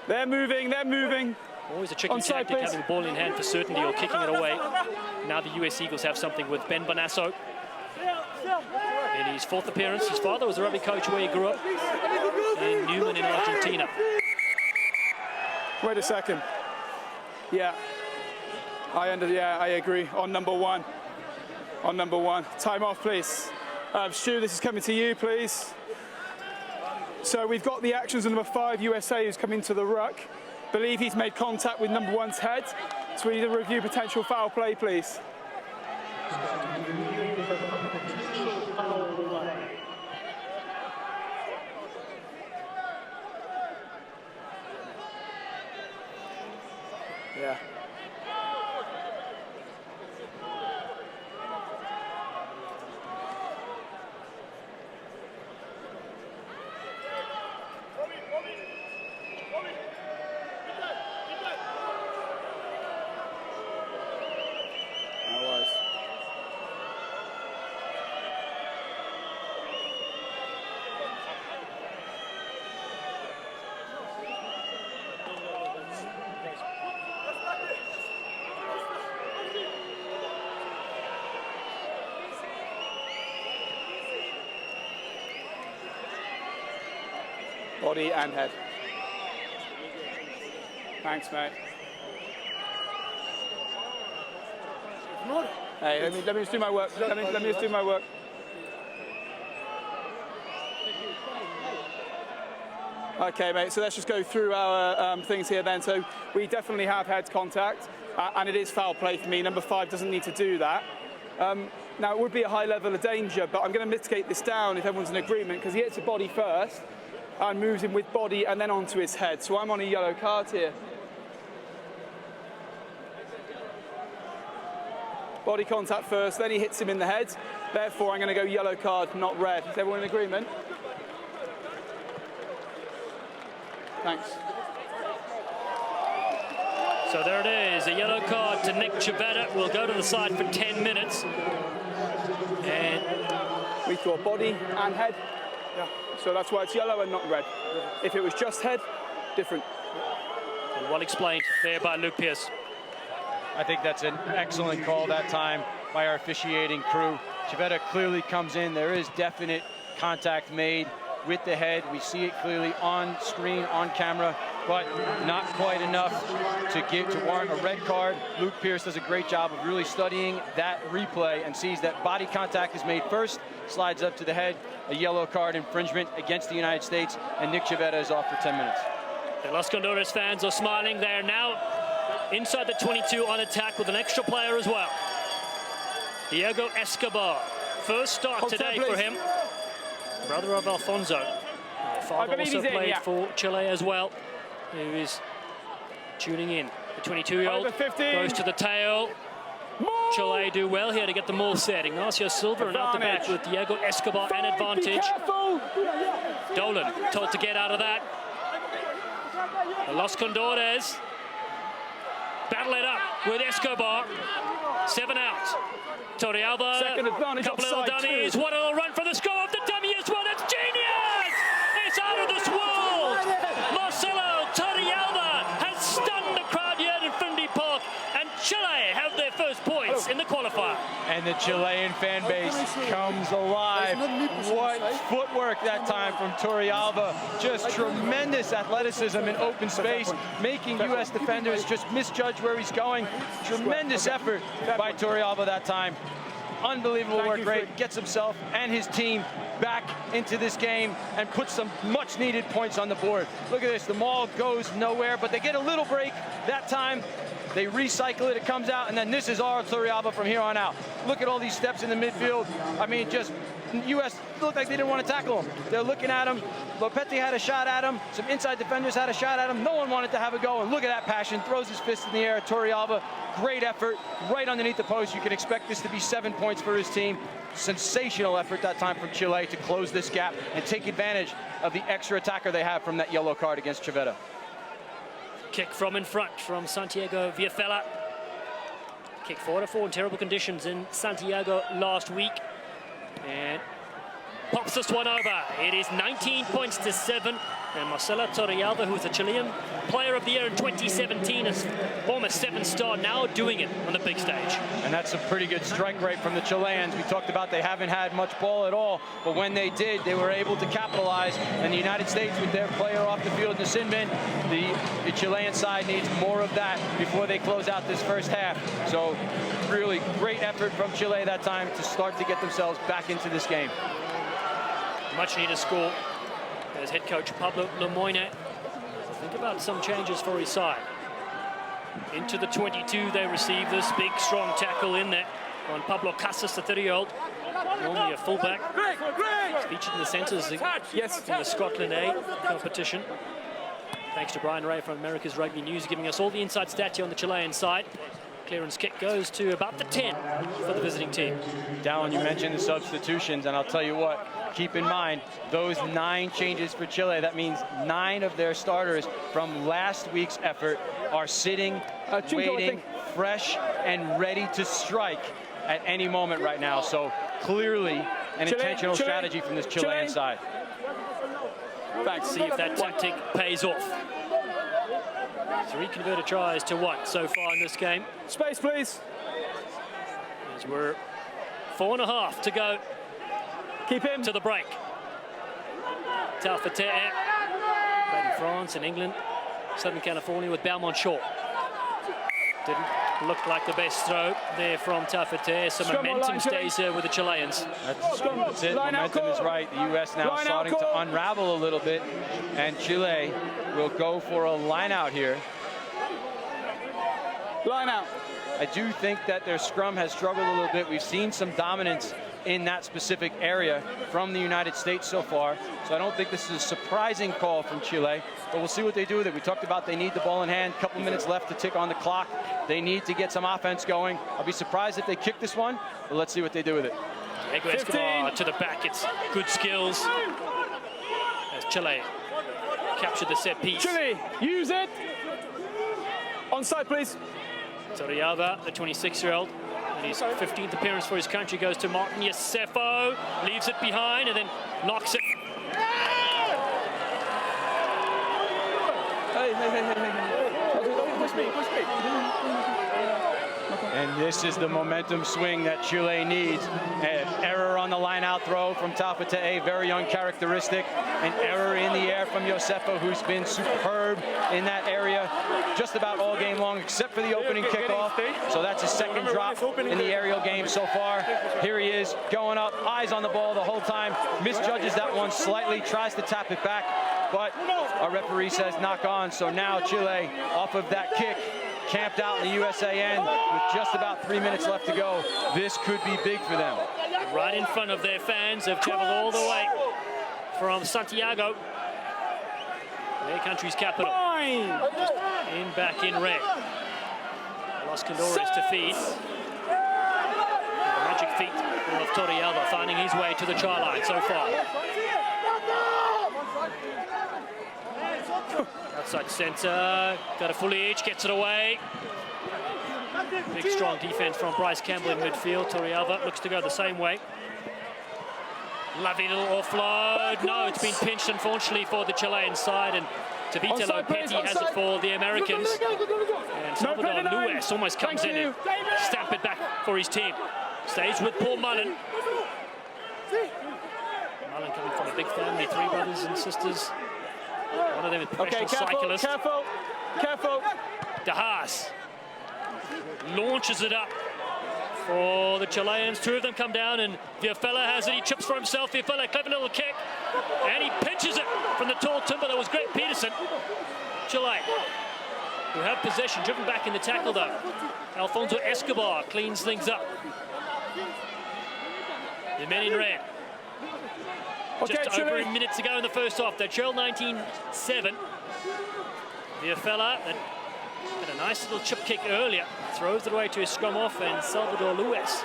They're moving, they're moving. Always a tricky Onside, tactic, please. having the ball in hand for certainty or kicking it away. Now the US Eagles have something with Ben Bonasso. In his fourth appearance, his father was a rugby coach where he grew up in Newman in Argentina. Wait a second. Yeah. I agree. On number one. On number one. Time off, please. Stu, this is coming to you, please. So we've got the actions of number 5, USA, who's come into the ruck. Believe he's made contact with number 1's head. So we need to review potential foul play, please. Yeah. Body and head. Thanks, mate. Hey, let me just do my work. Let me just do my work. Okay, mate, so let's just go through our things here then. So we definitely have head contact, and it is foul play for me. Number 5 doesn't need to do that. Now, it would be a high level of danger, but I'm going to mitigate this down if everyone's in agreement, because he hits the body first and moves him with body and then onto his head. So I'm on a yellow card here. Body contact first, then he hits him in the head. Therefore, I'm going to go yellow card, not red. Is everyone in agreement? Thanks. So there it is, a yellow card to Nick Chavetta. We'll go to the side for 10 minutes. And we thought body and head. Yeah. So that's why it's yellow and not red. If it was just head, different. well explained there by Luke Pierce. I think that's an excellent call that time by our officiating crew. Chavetta clearly comes in. There is definite contact made with the head. We see it clearly on screen, on camera, but not quite enough to warrant a red card. Luke Pierce does a great job of really studying that replay and sees that body contact is made first, slides up to the head, a yellow card infringement against the United States, and Nick Chavetta is off for 10 minutes. The Los Condores fans are smiling. They are now inside the 22 on attack with an extra player as well. Diego Escobar, first start today for him. Brother of Alfonso. Father also played for Chile as well, who is tuning in. The 22-year-old goes to the tail. Chile do well here to get the maul set. Ignacio Silva and out the back with Diego Escobar an advantage. Dolan told to get out of that. The Los Condores battle it up with Escobar. 7 out. Torrealba, couple of dummies. What a run for the score of the dummy as well. That's genius! It's out of this world. Marcelo Torrealba has stunned the crowd here at Infinity Park, and Chile have their first points in the qualifier. And the Chilean fan base comes alive. What footwork that time from Torrealba. Just tremendous athleticism in open space, making U.S. defenders just misjudge where he's going. Tremendous effort by Torrealba that time. unbelievable work rate, gets himself and his team back into this game and puts some much needed points on the board. Look at this, the maul goes nowhere, but they get a little break that time. They recycle it, it comes out, and then this is our Torrealba from here on out. Look at all these steps in the midfield. I mean, just U.S. looked like they didn't want to tackle him. They're looking at him. Lopetegui had a shot at him. Some inside defenders had a shot at him. No one wanted to have a go, and look at that passion. Throws his fist in the air. Torrealba, great effort, right underneath the post. You can expect this to be 7 points for his team. Sensational effort that time from Chile to close this gap and take advantage of the extra attacker they have from that yellow card against Chavetta. Kick from in front from Santiago Villafela. Kick 4-4 in terrible conditions in Santiago last week. And pops this one over. It is 19 points to 7. And Marcelo Torrealba, who's the Chilean Player of the Year in 2017, is former 7-star, now doing it on the big stage. And that's a pretty good strike rate from the Chileans. We talked about they haven't had much ball at all, but when they did, they were able to capitalize. And the United States, with their player off the field, Nasinman, the Chilean side needs more of that before they close out this first half. So really great effort from Chile that time to start to get themselves back into this game. Much needed score. As head coach Pablo Lemoyne, think about some changes for his side. Into the 22, they receive this big, strong tackle in there on Pablo Casas, the 30-year-old. Normally a fullback. He's featured in the centres in the Scotland A competition. Thanks to Brian Ray from America's Rugby News, giving us all the inside stats here on the Chilean side. Clearance kick goes to about the 10 for the visiting team. Dallin, you mentioned the substitutions, and I'll tell you what, keep in mind, those 9 changes for Chile, that means 9 of their starters from last week's effort are sitting, waiting, fresh, and ready to strike at any moment right now. So clearly an intentional strategy from this Chilean side. Back to see if that tactic pays off. 3 converted tries to 1 so far in this game. Space, please. As we're 4.5 to go. Keep him to the break. Taufete, played in France and England, Southern California with Belmont Shore. Didn't look like the best throw there from Taufete. So momentum stays with the Chileans. That's it. Momentum is right. The U.S. now starting to unravel a little bit, and Chile will go for a line out here. Line out. I do think that their scrum has struggled a little bit. We've seen some dominance in that specific area from the United States so far. So I don't think this is a surprising call from Chile, but we'll see what they do with it. We talked about they need the ball in hand, a couple minutes left to tick on the clock. They need to get some offense going. I'll be surprised if they kick this one, but let's see what they do with it. Diego Escobar to the back, it's good skills. As Chile captured the set piece. Chile, use it. Onside, please. Torrealba, the 26-year-old. And his 15th appearance for his country goes to Martin Yosefo. Leaves it behind and then knocks it. And this is the momentum swing that Chile needs. An error on the line-out throw from Taufete, very uncharacteristic. An error in the air from Yosefo, who's been superb in that area just about all game long, except for the opening kickoff. So that's his second drop in the aerial game so far. Here he is, going up, eyes on the ball the whole time. Misjudges that one slightly, tries to tap it back, but our referee says knock on. So now Chile, off of that kick, camped out in the USA end with just about 3 minutes left to go. This could be big for them. Right in front of their fans, have traveled all the way from Santiago, their country's capital. Just in back in red. Los Condores to feed. The magic feet of Torrealba finding his way to the try line so far. Outside centre, got a full edge, gets it away. Big strong defense from Bryce Campbell in midfield. Torrealba looks to go the same way. Lovely little offload. No, it's been pinched, unfortunately, for the Chilean side, and Tavita Lopeti has it for the Americans. And Salvador Luis almost comes in and stamp it back for his team. Stays with Paul Mullen. Mullen coming from a big family, 3 brothers and sisters. One of them is a professional cyclist. Careful. De Haas launches it up for the Chileans. Two of them come down, and Viafella has it. He chips for himself. Viafella, clever little kick, and he pinches it from the tall timber. That was Greg Peterson. Chile, who have possession, driven back in the tackle though. Alfonso Escobar cleans things up. The men in red. Just over a minute to go in the first half. They trail 19-7. Viafella had a nice little chip kick earlier. Throws it away to his scrum off, and Salvador Luis,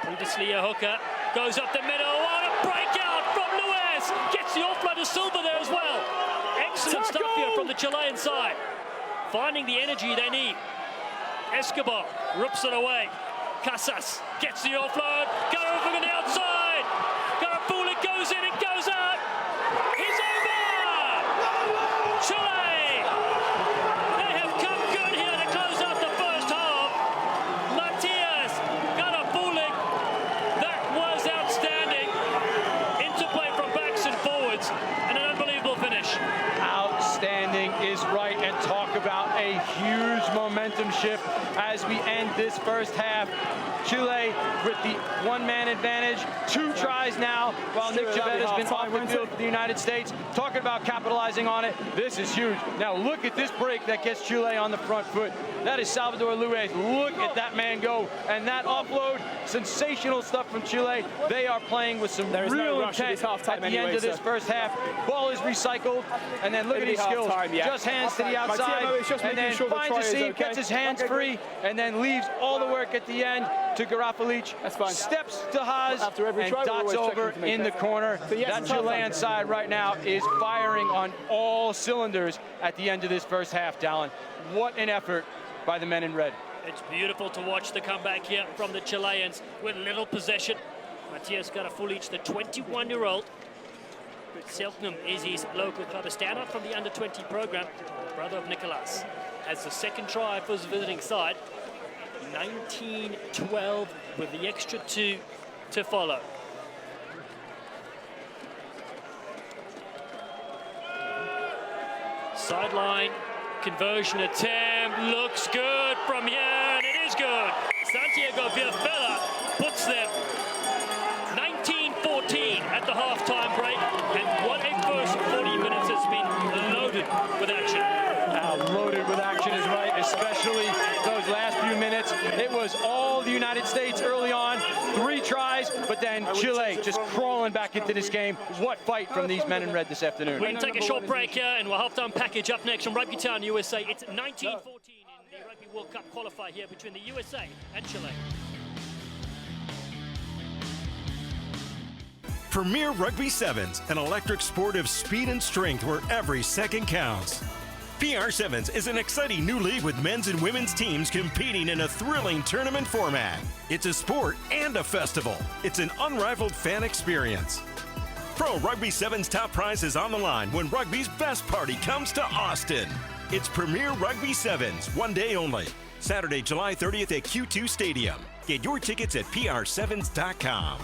previously a hooker, goes up the middle. What a breakout from Luis! Gets the offload to Silva there as well. Excellent stuff here from the Chilean side. Finding the energy they need. Escobar rips it away. Casas gets the offload. Go over the outside. Garafuli goes in and goes out. He's over! Chile! They have come good here to close out the first half. Matias Garafuli, that was outstanding. Interplay from backs and forwards, and an unbelievable finish. Outstanding is right, and talk about a huge momentum shift as we end this first half. Chile with the one-man advantage, 2 tries now, while Nick Chavez has been off the field for the United States. Talking about capitalizing on it, this is huge. Now look at this break that gets Chile on the front foot. That is Salvador Luis. Look at that man go, and that offload, sensational stuff from Chile. They are playing with some real intent at the end of this first half. Ball is recycled, and then look at his skills. Just hands to the outside, and then finds a seam, gets his hands free, and then leaves all the work at the end to Garafolic, steps to Haas, and dots over in the corner. That Chilean side right now is firing on all cylinders at the end of this first half, Dallin. What an effort by the men in red. It's beautiful to watch the comeback here from the Chileans with little possession. Matias Garafolic, the 21-year-old. Selknam is his local club, a standout from the under-20 program, brother of Nicolas. Has the second try for his visiting side. 19-12 with the extra 2 to follow. Sideline conversion attempt looks good from here, and it is good. Santiago Viafella puts them 19-14 at the halftime break, and what a first 40 minutes has been loaded with action. Loaded with action is right, especially those last few minutes. It was all the United States early on, 3 tries, but then Chile just crawling back into this game. What fight from these men in red this afternoon. We can take a short break here, and we'll halftime package up next from Rugby Town, USA. It's 19-14 in the Rugby World Cup qualifier here between the USA and Chile. Premier Rugby Sevens, an electric sport of speed and strength where every second counts. PR Sevens is an exciting new league with men's and women's teams competing in a thrilling tournament format. It's a sport and a festival. It's an unrivaled fan experience. Pro Rugby Sevens top prize is on the line when rugby's best party comes to Austin. It's Premier Rugby Sevens, one day only. Saturday, July 30th at Q2 Stadium. Get your tickets at pr7s.com.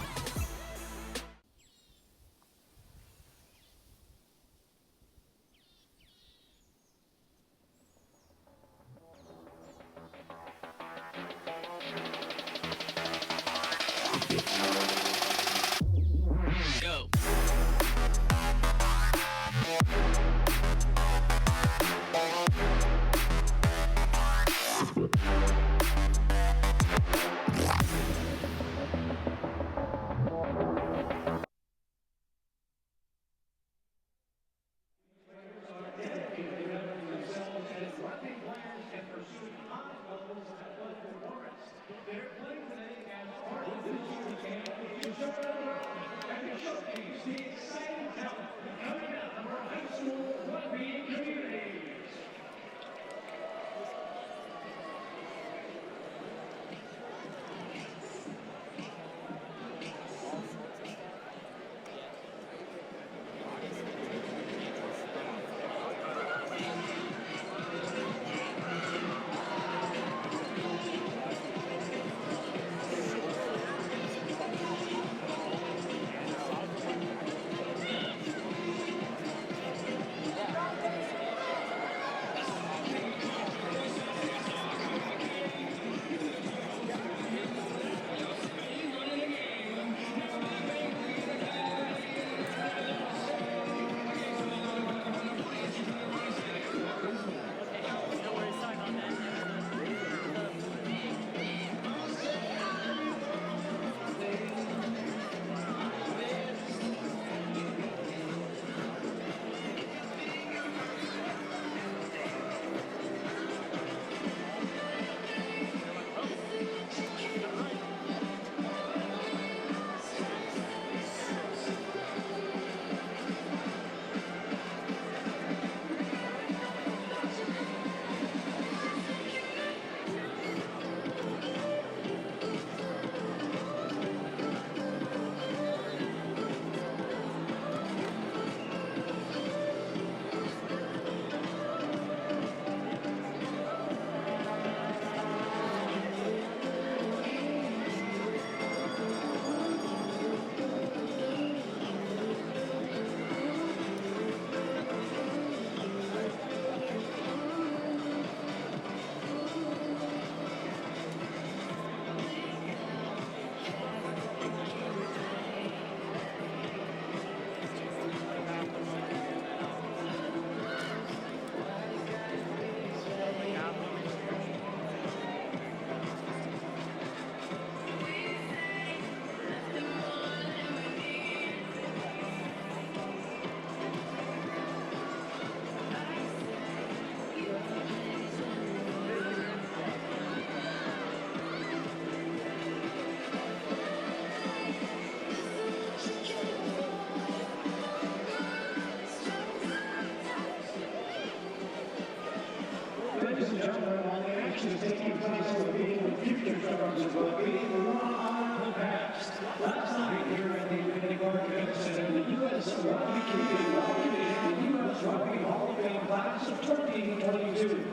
Ladies and gentlemen, while the action is taking place on the field, the future stars of rugby will on the past. Last night here at the Milagro Center, the U.S. Rugby Committee welcomed the U.S. Rugby Hall of Fame class of 2022.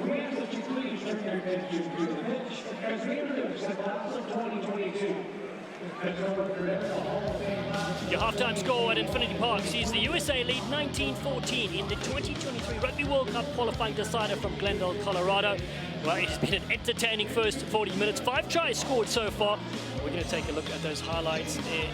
We ask that you please turn your attention to the pitch as we introduce the class of 2022. Your halftime score at Infinity Park sees the USA lead 19-14 in the 2023 Rugby World Cup qualifying decider from Glendale, Colorado. Well, it's been an entertaining first 40 minutes. 5 tries scored so far. We're going to take a look at those highlights there.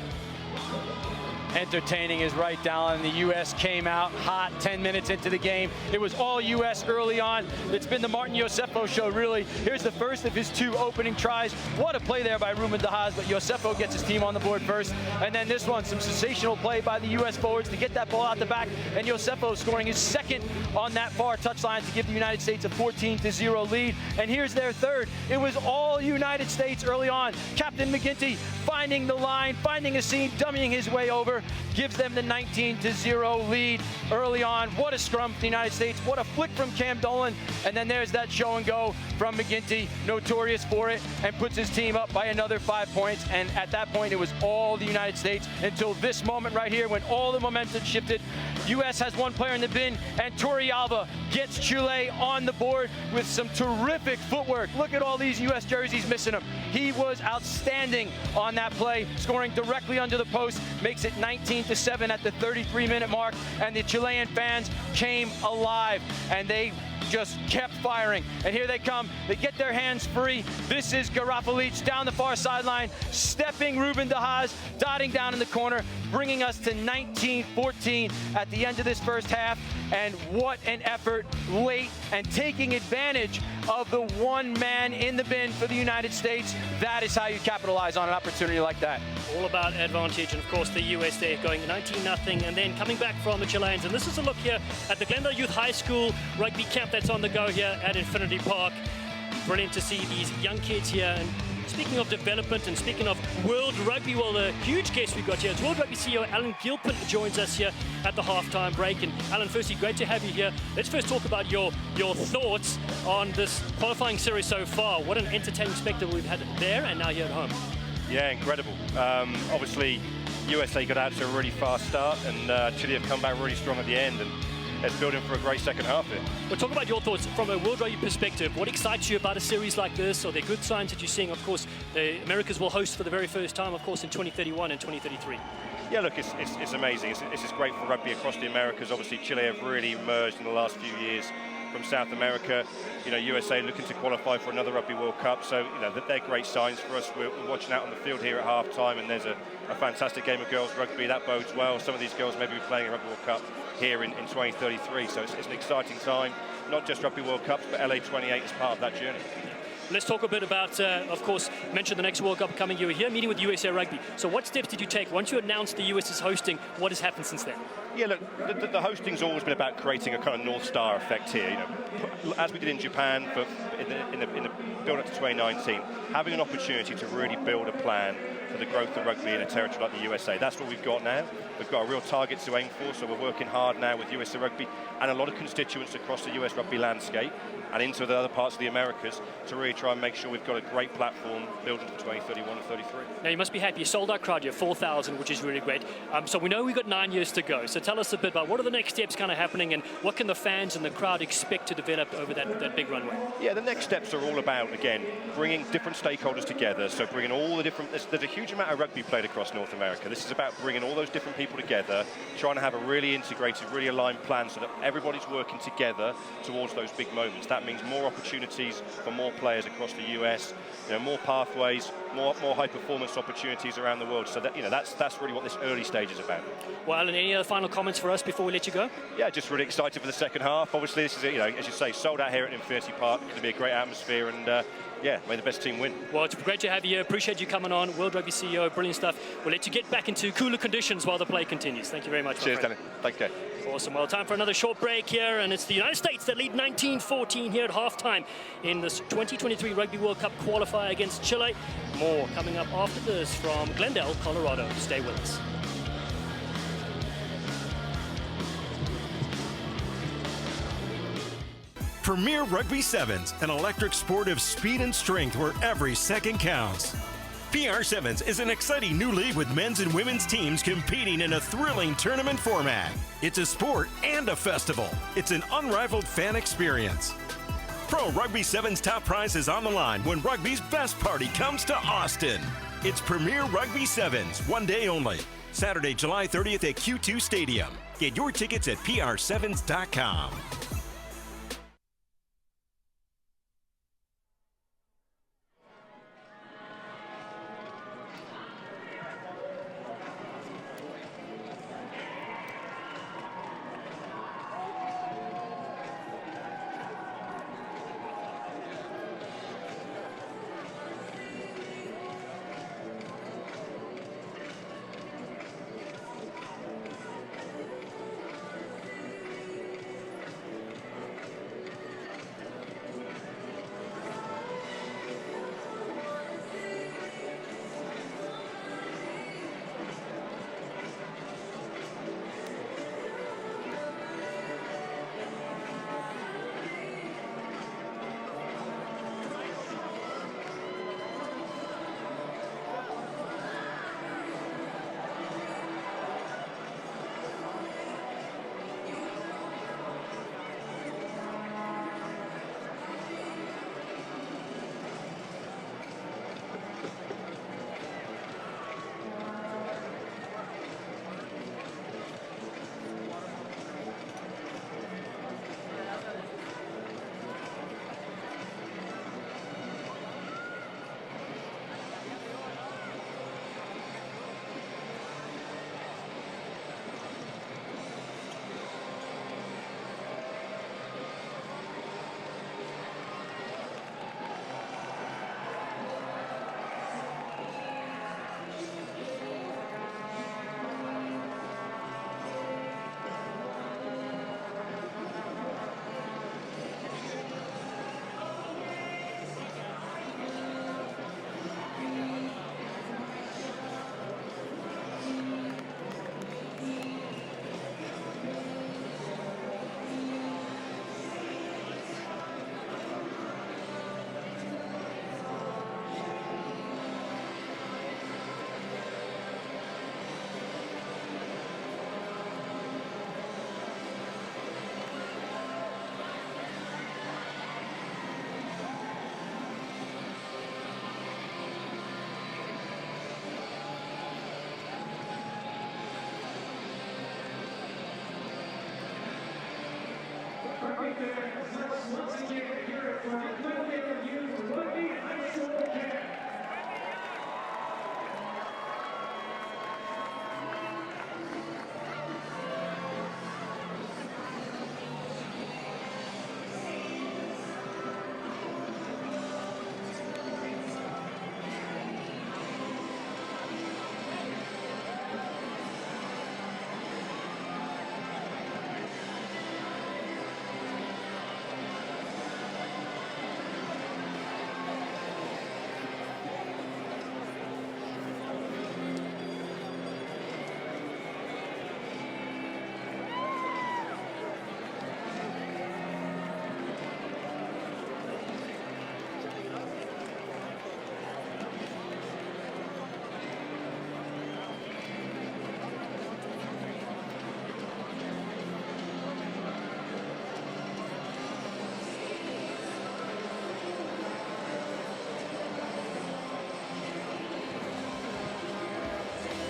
Entertaining is right, Dallin. The U.S. came out hot 10 minutes into the game. It was all U.S. early on. It's been the Martin Josefo show, really. Here's the first of his 2 opening tries. What a play there by Ruben De Haas, but Josefo gets his team on the board first. And then this one, some sensational play by the U.S. forwards to get that ball out the back. And Josefo scoring his second on that far touchline to give the United States a 14-0 lead. And here's their third. It was all United States early on. Captain McGinty finding the line, finding a seam, dummying his way over. Gives them the 19-0 lead early on. What a scrum for the United States. What a flick from Cam Dolan. And then there's that show and go from McGinty, notorious for it, and puts his team up by another 5 points. And at that point, it was all the United States until this moment right here when all the momentum shifted. U.S. has 1 player in the bin, and Torrealba gets Chile on the board with some terrific footwork. Look at all these U.S. jerseys missing him. He was outstanding on that play, scoring directly under the post, makes it 19-7 at the 33-minute mark, and the Chilean fans came alive, and they just kept firing. And here they come. They get their hands free. This is Garafalic down the far sideline, stepping Ruben De Haas, dotting down in the corner, bringing us to 19-14 at the end of this first half. And what an effort late, and taking advantage of the 1 man in the bin for the United States. That is how you capitalize on an opportunity like that. All about advantage, and of course the US there going 19-0, and then coming back from the Chileans. And this is a look here at the Glendale Youth High School rugby camp that's on the go here at Infinity Park. Brilliant to see these young kids here. And speaking of development and speaking of World Rugby, well, a huge guest we've got here. It's World Rugby CEO Alan Gilpin joins us here at the halftime break. And Alan, firstly, great to have you here. Let's first talk about your thoughts on this qualifying series so far. What an entertaining spectacle we've had there and now here at home. Yeah, incredible. Obviously, USA got out to a really fast start, and Chile have come back really strong at the end, and it's building for a great second half here. Well, talk about your thoughts from a World Rugby perspective. What excites you about a series like this? Are there good signs that you're seeing? Of course, the Americas will host for the very first time, of course, in 2031 and 2033. Yeah, look, it's amazing. It's just great for rugby across the Americas. Obviously, Chile have really emerged in the last few years from South America. You know, USA looking to qualify for another Rugby World Cup, so you know they're great signs for us. We're watching out on the field here at half-time, and there's a fantastic game of girls rugby. That bodes well. Some of these girls may be playing a Rugby World Cup here in 2033, so it's an exciting time. Not just Rugby World Cups, but LA 28 is part of that journey. Let's talk a bit about, of course, mention the next World Cup coming. You were here meeting with USA Rugby. So what steps did you take? Once you announced the US is hosting, what has happened since then? Yeah, look, the hosting's always been about creating a kind of North Star effect here. You know, as we did in Japan in the build-up to 2019, having an opportunity to really build a plan for the growth of rugby in a territory like the USA. That's what we've got now. We've got a real target to aim for, so we're working hard now with USA Rugby and a lot of constituents across the US rugby landscape and into the other parts of the Americas to really try and make sure we've got a great platform building for 2031 and 33. Now, you must be happy. You sold out crowd here, 4,000, which is really great. So we know we've got 9 years to go. So tell us a bit about what are the next steps kind of happening, and what can the fans and the crowd expect to develop over that big runway? Yeah, the next steps are all about, again, bringing different stakeholders together. So bringing all the different, there's a huge amount of rugby played across North America. This is about bringing all those different people together, trying to have a really integrated, really aligned plan so that everybody's working together towards those big moments. That means more opportunities for more players across the US, you know, more pathways, more high performance opportunities around the world. So that, you know, that's really what this early stage is about. Well, Alan, any other final comments for us before we let you go? Yeah, just really excited for the second half. Obviously, this is, you know, as you say, sold out here at Infinity Park. It's going to be a great atmosphere, and yeah, may the best team win. Well, it's great to have you here. Appreciate you coming on. World Rugby CEO, brilliant stuff. We'll let you get back into cooler conditions while the play continues. Thank you very much. Cheers, Danny. Take care. Awesome. Well, time for another short break here, and it's the United States that lead 19-14 here at halftime in this 2023 Rugby World Cup qualifier against Chile. More coming up after this from Glendale, Colorado. Stay with us. Premier Rugby Sevens, an electric sport of speed and strength where every second counts. PR Sevens is an exciting new league with men's and women's teams competing in a thrilling tournament format. It's a sport and a festival. It's an unrivaled fan experience. Pro Rugby Sevens top prize is on the line when rugby's best party comes to Austin. It's Premier Rugby Sevens, one day only. Saturday, July 30th at Q2 Stadium. Get your tickets at pr7s.com.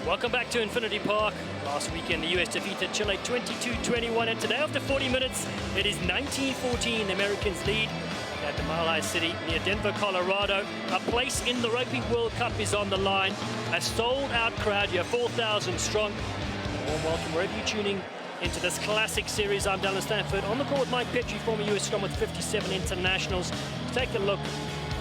Welcome back to Infinity Park. Last weekend, the US defeated Chile 22-21, and today, after 40 minutes, it is 19-14. The Americans lead at the Mile High City near Denver, Colorado. A place in the Rugby World Cup is on the line. A sold-out crowd here, 4,000 strong. A warm welcome wherever you're tuning into this classic series. I'm Dallin Stanford. On the call with Mike Petrie, former US scrum with 57 internationals. Take a look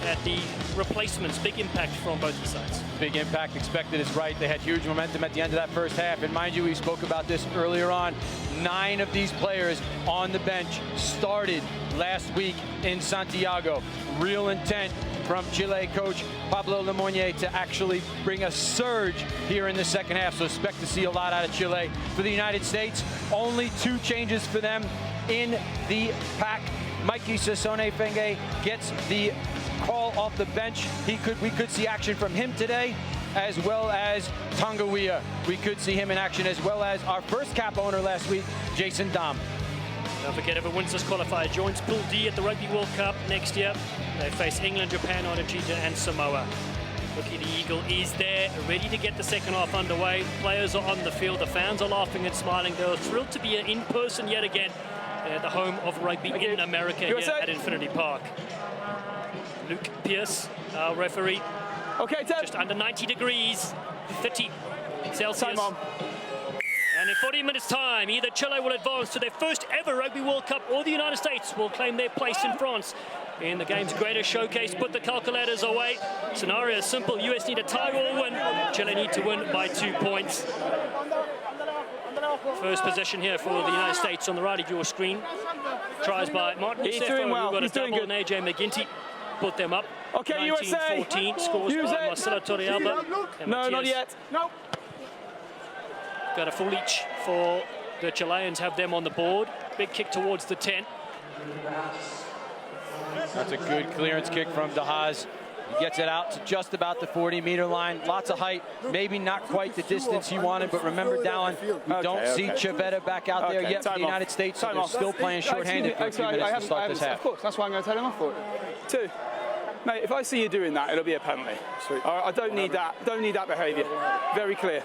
at the replacements. Big impact from both the sides. Big impact expected is right. They had huge momentum at the end of that first half. And mind you, we spoke about this earlier on. 9 of these players on the bench started last week in Santiago. Real intent from Chile coach Pablo Lemonnier to actually bring a surge here in the second half. So expect to see a lot out of Chile. For the United States, only 2 changes for them in the pack Mikey Sissone-Fenge gets the call off the bench. We could see action from him today, as well as Tongawiya. We could see him in action, as well as our first cap owner last week, Jason Dom. Don't forget, whoever wins this qualifier joins Pool D at the Rugby World Cup next year. They face England, Japan, Argentina, and Samoa. Looky, the Eagle is there, ready to get the second half underway. Players are on the field, the fans are laughing and smiling. They're thrilled to be in person yet again at the home of rugby in America here at Infinity Park. Luke Pierce, our referee. Okay, just under 90 degrees, 30 Celsius. Time on. And in 40 minutes' time, either Chile will advance to their first ever Rugby World Cup, or the United States will claim their place in France in the game's greatest showcase. Put the calculators away. Scenario is simple. US need a tie or win. Chile need to win by 2 points. First possession here for the United States on the right of your screen. Tries by Martin Sefo, well. who got a He's doing double, good. and AJ McGinty put them up. Okay, USA. 19-14. Scores Use by it. Marcelo Torrealba. And No, Matias. not yet. No. Got a full each for the Chileans, have them on the board. Big kick towards the 10. That's a good clearance kick from DeHaas. He gets it out to just about the 40-meter line. Lots of height, maybe not quite the distance he wanted, but remember, Dallin, we don't see Chavetta back out there yet for the United States, so they're still playing shorthanded for a few minutes to start this half. Of course, that's why I'm going to tell him off for it. 2. Mate, if I see you doing that, it'll be a penalty. Sweet. I don't need that. Don't need that behaviour. Very clear.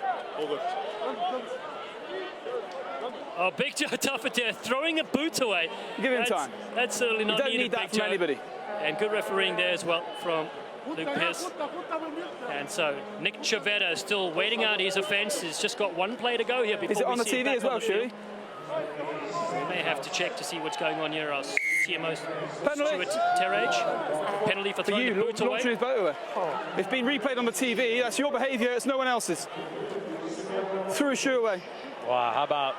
Oh, big Joe Tafata throwing a boot away. Give him time. That's certainly not needed, You don't need that Big from Joe. anybody. And good refereeing there as well from Luke Pierce. And so Nick Chavetta still waiting out his offence. He's just got one play to go here before Is it on we the see him TV back as well, on the Shuey? field. We may have to check to see what's going on here. Our CMO Penalty. Stuart Terrage. Penalty for throwing the boot away. Launching his boat away. It's been replayed on the TV. That's your behaviour. It's no one else's. Threw a shoe away. Wow, how about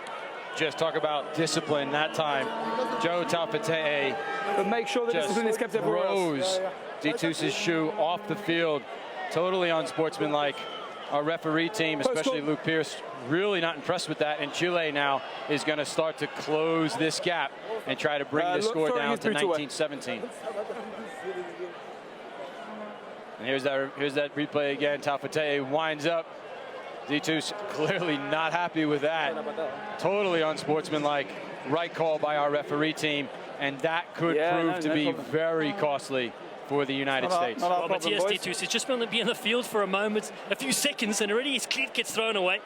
just talk about discipline that time. Joe Taufete'e But make sure the discipline is kept everywhere else. throws Ditous's shoe off the field. Totally unsportsmanlike. Our referee team, especially Luke Pierce, really not impressed with that. And Chile now is going to start to close this gap and try to bring the score down to 19-17. And here's that replay again. Taufete'e winds up. Ditus clearly not happy with that. Totally unsportsmanlike. Right call by our referee team. And that could prove to be very costly for the United States. Well, Matias Ditus has just been in the field for a few seconds, and already his cleat gets thrown away.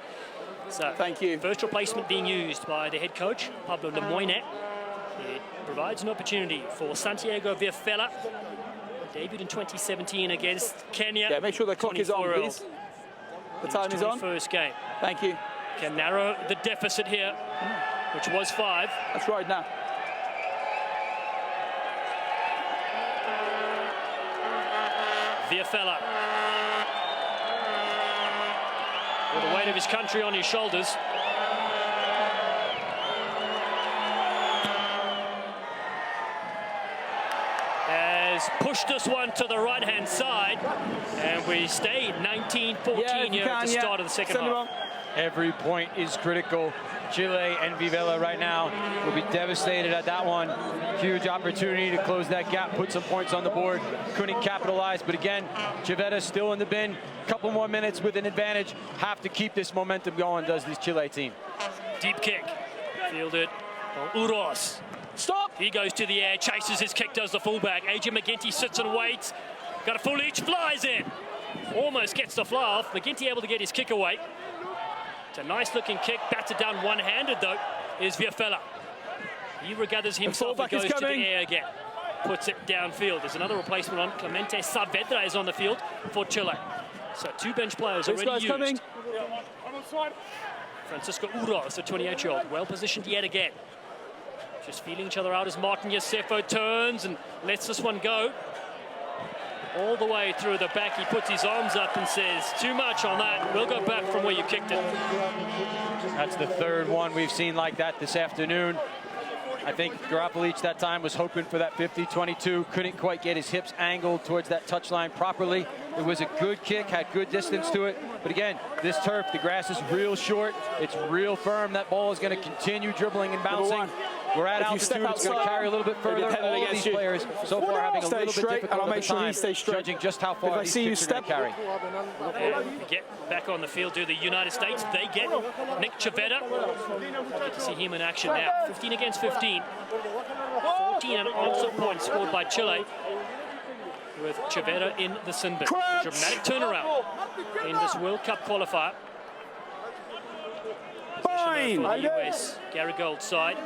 So, thank you. First replacement being used by the head coach, Pablo Lemoyne. It provides an opportunity for Santiago Viafella. Debuted in 2017 against Kenya. Yeah, make sure the clock is on, please. The time is on. First game. Thank you. Can narrow the deficit here, which was 5. That's right now. Viafella. With the weight of his country on his shoulders. Has pushed this one to the right-hand side, and we stayed 19-14 here at the start of the second half. Every point is critical. Chile and Vivella right now will be devastated at that one. Huge opportunity to close that gap, put some points on the board. Couldn't capitalize, but again, Chavetta still in the bin. Couple more minutes with an advantage. Have to keep this momentum going, does this Chile team. Deep kick, fielded by Uros. Stop! He goes to the air, chases his kick, does the fullback. AJ McGinty sits and waits. Got a full each, flies in. Almost gets the fly off. McGinty able to get his kick away. It's a nice-looking kick, batted down one-handed, though, is Viafella. He regathers himself and goes to the air again. Puts it downfield. There's another replacement on. Clemente Saavedra is on the field for Chile. So 2 bench players already used. Coming. Francisco Uros, the 28-year-old, well-positioned yet again. Just feeling each other out as Martin Yosefo turns and lets this one go. All the way through the back, he puts his arms up and says, too much on that. We'll go back from where you kicked it. That's the third one we've seen like that this afternoon. I think Garapalich that time was hoping for that 50-22. Couldn't quite get his hips angled towards that touchline properly. It was a good kick, had good distance to it. But again, this turf, the grass is real short. It's real firm. That ball is going to continue dribbling and bouncing. We're at If you step altitude, it's going to outside, carry a little bit there'll be a further. penalty All of against these you. players so far having a Stay little bit straight, difficult and I'll of a make sure he time stays straight. judging just how far If I these see you kicks are going to carry. And get back on the field to the United States. They get Nick Chavetta. Get to see him in action now. 15 against 15. 14 and answer points scored by Chile, with Chavetta in the sin bin. Dramatic turnaround in this World Cup qualifier. Fine. For the US, Gary Gold's side.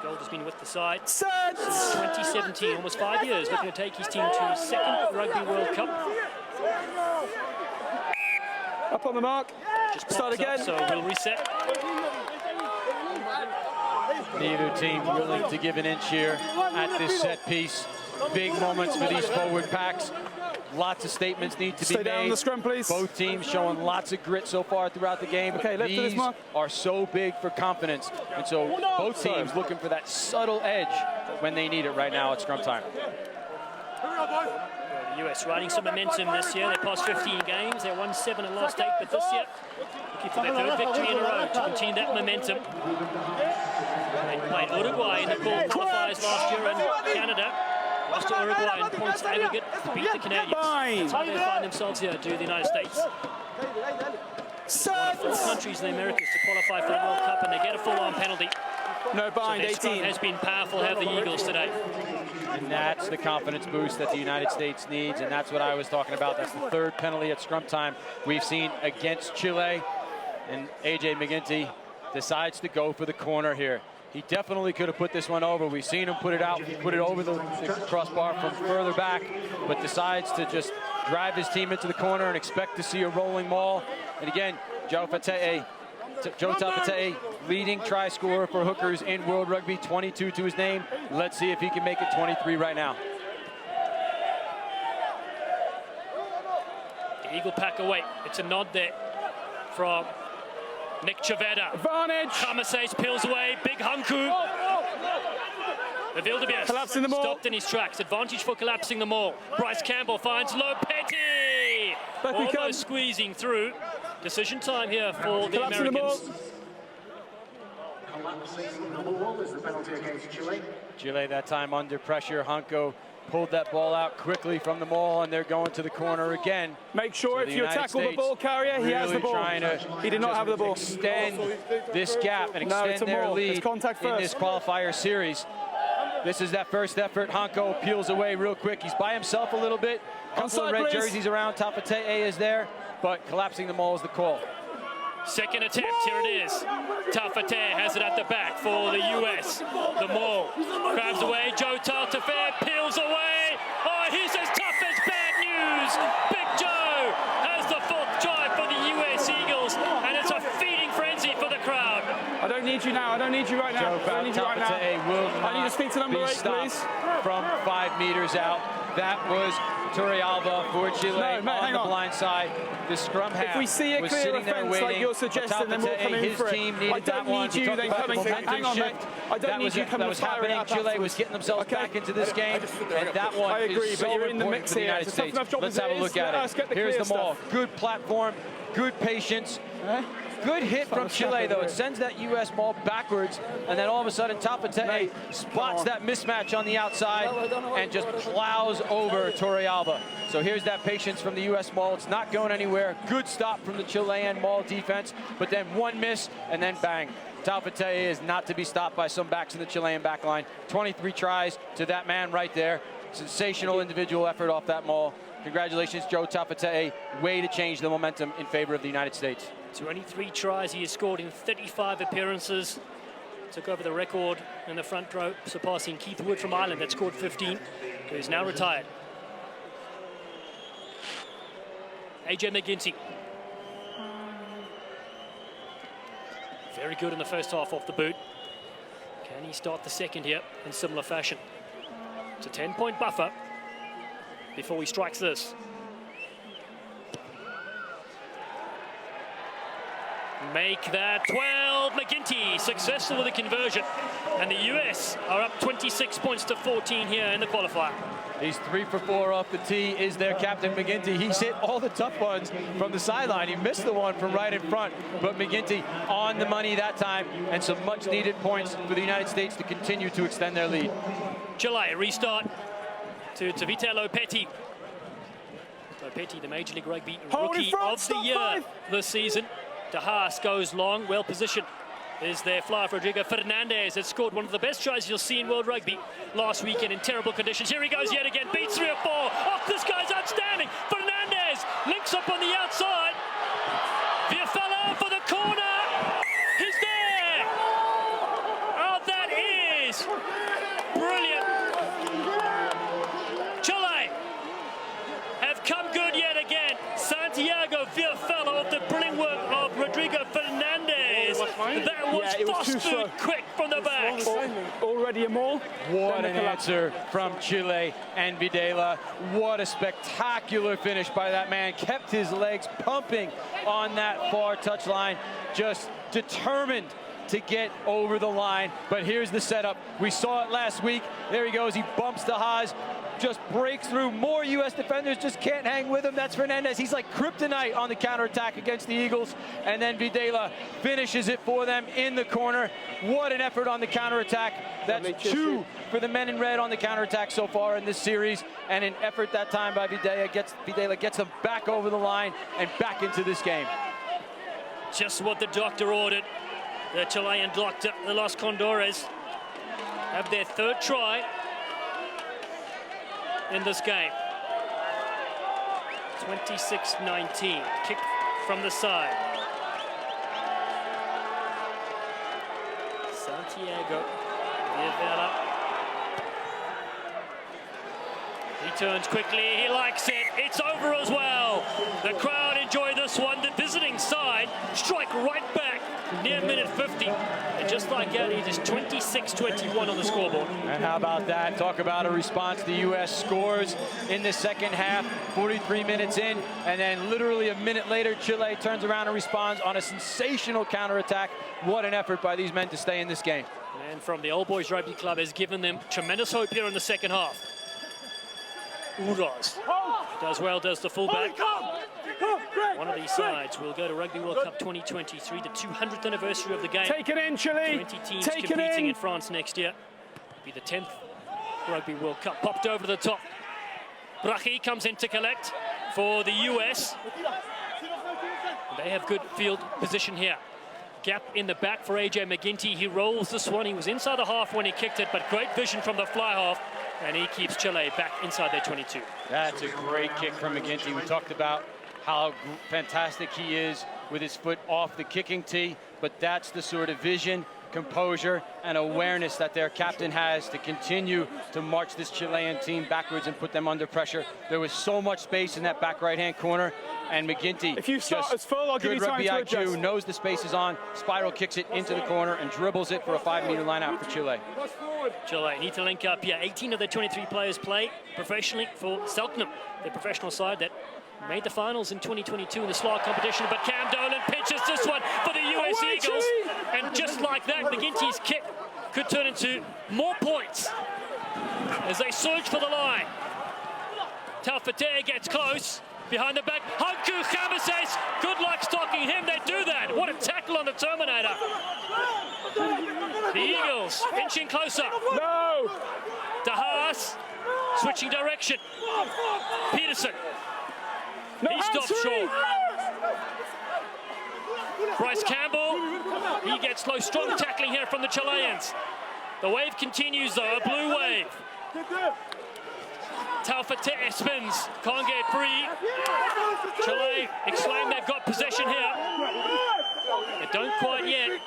Gold has been with the side since 2017, almost 5 years, looking to take his team to his second Rugby World Cup. Up on the mark. Just Start pops up, again. so we'll reset. Neither team willing to give an inch here at this set piece. Big moments for these forward packs. Lots of statements need to be Stay down on made. the scrum, please. Both teams showing lots of grit so far throughout the game. Okay, left to this These mark. are so big for confidence. And so both teams looking for that subtle edge when they need it right now at scrum time. The US riding some momentum this year. They passed 15 games. They won 7 and lost 8, but this year looking for their third victory in a row to continue that momentum. They played Uruguay in the qualifiers last year in Canada. Lost to Uruguay in points aggregate to beat the Canadians. That's how they find themselves here to the United States. One of 4 countries in the Americas to qualify for the World Cup, and they get a full-on penalty. No bind, So their scrum 18. has been powerful, have the Eagles today. And that's the confidence boost that the United States needs, and that's what I was talking about. That's the third penalty at scrum time we've seen against Chile. And A.J. McGinty decides to go for the corner here. He definitely could have put this one over. We've seen him put it out, put it over the crossbar from further back, but decides to just drive his team into the corner and expect to see a rolling maul. And again, Joe Taufete'e, leading try scorer for hookers in World Rugby, 22 to his name. Let's see if he can make it 23 right now. The Eagle pack away. It's a nod there from Nick Chavetta. Advantage. Kamase's peels away. Big Hanku. The Wildebeest Collapsing the maul. stopped in his tracks. Advantage for collapsing the maul. Bryce Campbell finds Lopetti. Back we come. Almost squeezing through. Decision time here for the Collapsing the maul. Americans. Chile that time under pressure. Hanko pulled that ball out quickly from the maul, and they're going to the corner again. Make sure So the if you United tackle the States ball carrier, he has the really ball. trying to He did not just have the ball. extend this gap and No, it's extend a their maul. lead It's contact in first. this qualifier series. This is that first effort. Hanko peels away real quick. He's by himself a little bit. Couple Onside, of red please. jerseys around. Taufete'e is there, but collapsing the maul is the call. Second attempt, here it is. Taufete'e has it at the back for the US. The maul grabs away. Joe Taufete'e peels away. Oh, he's as tough as bad news. Big Joe has the 4th try for the US Eagles, and it's a feeding frenzy for the crowd. I don't need you now. I don't need you right now. I don't need you right now. Taufete'e will I need to speak to number be 8, stopped please. from 5 meters out. That was Turrialba for Chile No, mate, on hang the on. blind side. The scrum half If we see a was clear sitting there offence waiting. like you're suggesting, then we'll come in His for it. team needed I that don't one. need We you talked then about coming the to... momentum Hang on, mate. shift. I don't That need was you coming that to was fire it happening. up Chile was afterwards. getting themselves Okay. back into this game, and that one I agree, is but so you're in the important mix for the here. United It's a tough States. enough job Let's as have it a is. look at Let us get it. the Here's clear the maul. stuff. Good platform, good patience. Good hit from Chile, though. It sends that U.S. maul backwards, and then all of a sudden, Taufete'e spots that mismatch on the outside and just plows over Turrialba. So here's that patience from the U.S. maul. It's not going anywhere. Good stop from the Chilean maul defense, but then one miss, and then bang. Taufete'e is not to be stopped by some backs in the Chilean back line. 23 tries to that man right there. Sensational individual effort off that maul. Congratulations, Joe Taufete'e. Way to change the momentum in favor of the United States. 23 tries he has scored in 35 appearances. Took over the record in the front row, surpassing Keith Wood from Ireland that scored 15, who is now retired. A.J. McGinty. Very good in the first half off the boot. Can he start the second here in similar fashion? It's a 10-point buffer before he strikes this. make that 12. McGinty successful with the conversion. And the US are up 26 points to 14 here in the qualifier. He's 3 for 4 off the tee, is their captain McGinty. He's hit all the tough ones from the sideline. He missed the one from right in front, but McGinty on the money that time, and some much needed points for the United States to continue to extend their lead. Chile restart to Vitello Petti. Petti, the Major League Rugby Rookie of the Year this season. De Haas goes long, well positioned. Is their flyer for Rodrigo Fernandez, has scored one of the best tries you'll see in World Rugby last weekend in terrible conditions. Here he goes yet again, beats 3 or 4. Oh, this guy's outstanding. Fernandez links up on the outside. Viafella for the corner. He's there. Oh, that is brilliant. Chile have come good yet again. Santiago Viafella off the brilliant work of Rodrigo Fernandez. That was fast food quick from the back. Already a maul. What an answer from Chile and Videla. What a spectacular finish by that man. Kept his legs pumping on that far touchline. Just determined to get over the line. But here's the setup. We saw it last week. There he goes. He bumps De Haas. Just breaks through. More U.S. defenders just can't hang with him. That's Fernandez. He's like kryptonite on the counterattack against the Eagles. And then Videla finishes it for them in the corner. What an effort on the counterattack. That's 2 for the men in red on the counterattack so far in this series. And an effort that time by Videla gets them back over the line and back into this game. Just what the doctor ordered. The Chilean doctor, the Los Condores, have their 3rd try in this game. 26-19, kick from the side. Santiago Viafella. He turns quickly, he likes it, it's over as well. The crowd enjoy this one. The visiting side strike right back near minute 50. And just like that, it is 26-21 on the scoreboard. And how about that? Talk about a response. The U.S. scores in the second half, 43 minutes in, and then literally a minute later, Chile turns around and responds on a sensational counterattack. What an effort by these men to stay in this game. And from the Old Boys Rugby Club has given them tremendous hope here in the second half. Uros does well, does the fullback. One of these sides will go to Rugby World Cup 2023, the 200th anniversary of the game. Take it in, Chile. 20 teams competing in France next year. Be the 10th Rugby World Cup. Popped over the top. Brachi comes in to collect for the US. They have good field position here. Gap in the back for AJ McGinty. He rolls this one. He was inside the half when he kicked it, but great vision from the fly half. And he keeps Chile back inside their 22. That's a great kick from McGinty. We talked about how fantastic he is with his foot off the kicking tee, but that's the sort of vision, composure, and awareness that their captain has to continue to march this Chilean team backwards and put them under pressure. There was so much space in that back right-hand corner, and McGinty, if you start as full, I'll give you time to adjust. Good rugby IQ, knows the space is on, spiral kicks it into the corner and dribbles it for a 5-meter line out for Chile. Chile need to link up here. 18 of their 23 players play professionally for Selknam, the professional side that made the finals in 2022 in the slot competition, but Cam Dolan pitches this one for the US Eagles. And just like that, McGinty's kick could turn into more points as they surge for the line. Taufete gets close. Behind the back, Hanku Khabases, good luck stalking him, they do that. What a tackle on the Terminator. The Eagles inching closer. No! De Haas switching direction. Peterson. No, he stops short. Bryce Campbell, he gets low, strong tackling here from the Chileans. The wave continues though, a blue wave. Taufete spins, can't get free. Chile exclaim they've got possession here. They don't quite yet.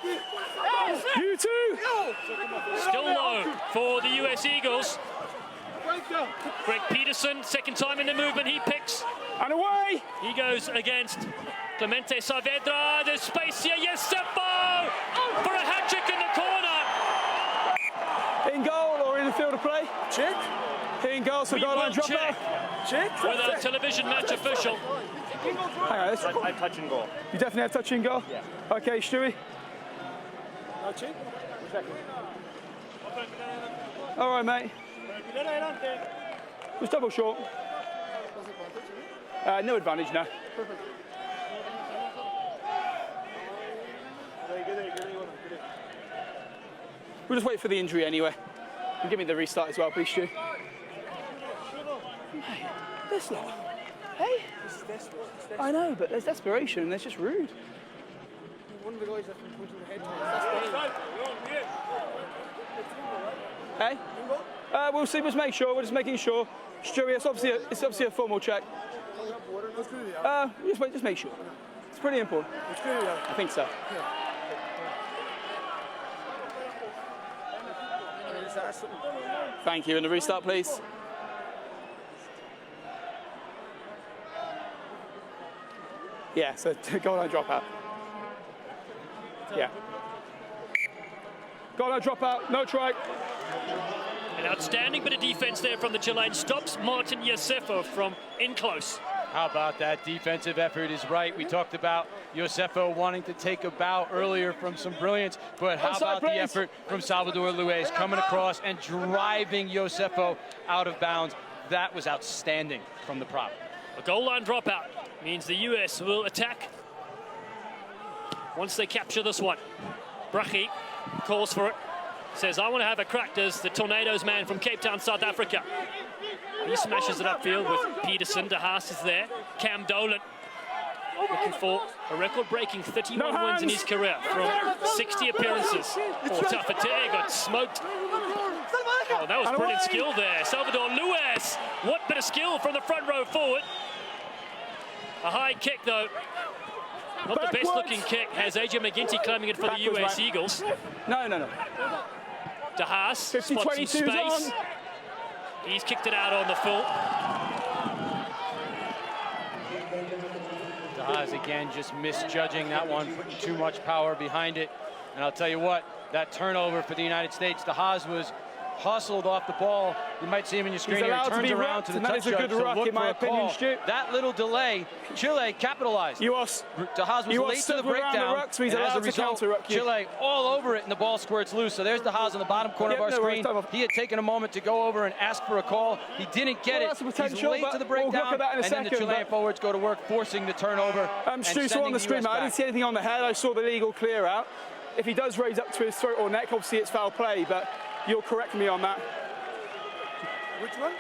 You too! Still low for the US Eagles. Greg Peterson, second time in the movement, he picks. And away! He goes against Clemente Saavedra. There's space here. Yes, Seppo for a hat trick in the corner. In goal or in the field of play? Check. In goal, so goal line drop check out. with our television match official. Hang on, let's... I touch and goal. You definitely have touch and goal? Yeah. Okay, Stewie. All right, mate. Just double short. No advantage now. We'll just wait for the injury anyway. And give me the restart as well, please, Stu. Hey, this lot. Hey? I know, but there's desperation and that's just rude. One of the guys that's been punching the head. Hey? We'll see, just make sure, we're just making sure. Stewie, it's obviously a formal check. Just make sure. It's pretty important. I think so. Thank you, and the restart, please. Yeah, so goal line drop out. Yeah. Goal line drop out, no try. An outstanding bit of defense there from the Chileans. Stops Martin Yosefo from in close. How about that defensive effort is right. We talked about Yosefo wanting to take a bow earlier from some brilliance, but how about the effort from Salvador Luis coming across and driving Yosefo out of bounds? That was outstanding from the prop. A goal line dropout means the US will attack once they capture this one. Brachi calls for it. Says, I want to have a crack, does the Tornadoes man from Cape Town, South Africa. He smashes it upfield with Peterson. De Haas is there. Cam Dolan looking for a record-breaking 31 wins in his career from 60 appearances. Tafate got smoked. Oh, that was brilliant skill there. Salvador Luis. What bit of skill from the front row forward. A high kick, though. Not the best-looking kick. Has AJ McGinty claiming it for the US Eagles. No. De Haas spots some space. He's kicked it out on the full. De Haas again just misjudging that one, putting too much power behind it. And I'll tell you what, that turnover for the United States, De Haas was hustled off the ball. You might see him in your screen here. He turns around to the touch judge to look for a call. That little delay, Chile capitalized. De Haas was late to the breakdown, and as a result, Chile all over it, and the ball squirts loose. So there's De Haas in the bottom corner of our screen. He had taken a moment to go over and ask for a call. He didn't get it. He's late to the breakdown, and then the Chilean forwards go to work forcing the turnover. Stu, so on the screen, I didn't see anything on the head. I saw the legal clear out. If he does raise up to his throat or neck, obviously it's foul play, but you'll correct me on that. Which one?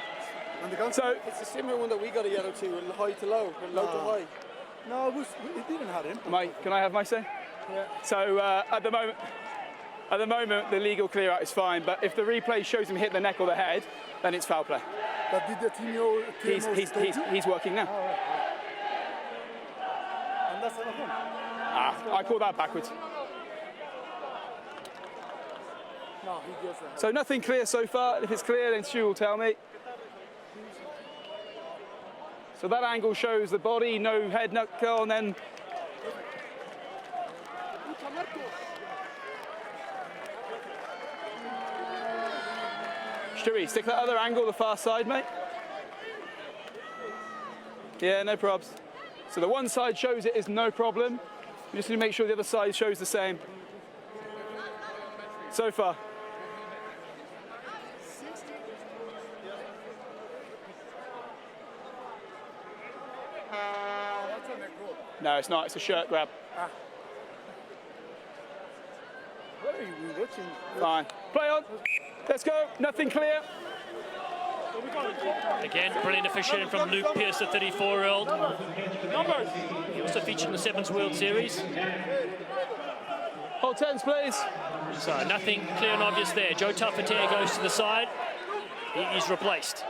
So it's a similar one that we got a yellow to, high to low, and low to high. No, it didn't have him. Can I have my say? Yeah. So at the moment, the legal clear out is fine, but if the replay shows him hit the neck or the head, then it's foul play. But did the team know? He's working now. Oh, right. And that's not him. I call that backwards. No, he gets that. So nothing clear so far. If it's clear, then Stu will tell me. So that angle shows the body, no head knuckle, and then Stewie, stick that other angle, the far side, mate. Yeah, no probs. So the one side shows it is no problem. You just need to make sure the other side shows the same. So far. No, it's not. It's a shirt grab. What are you watching? Fine. Play on. Let's go. Nothing clear. Again, brilliant officiating from Luke Pierce, the 34-year-old. He also featured in the Sevens World Series. Hold 10s, please. So nothing clear and obvious there. Joe Tafate goes to the side. He's replaced.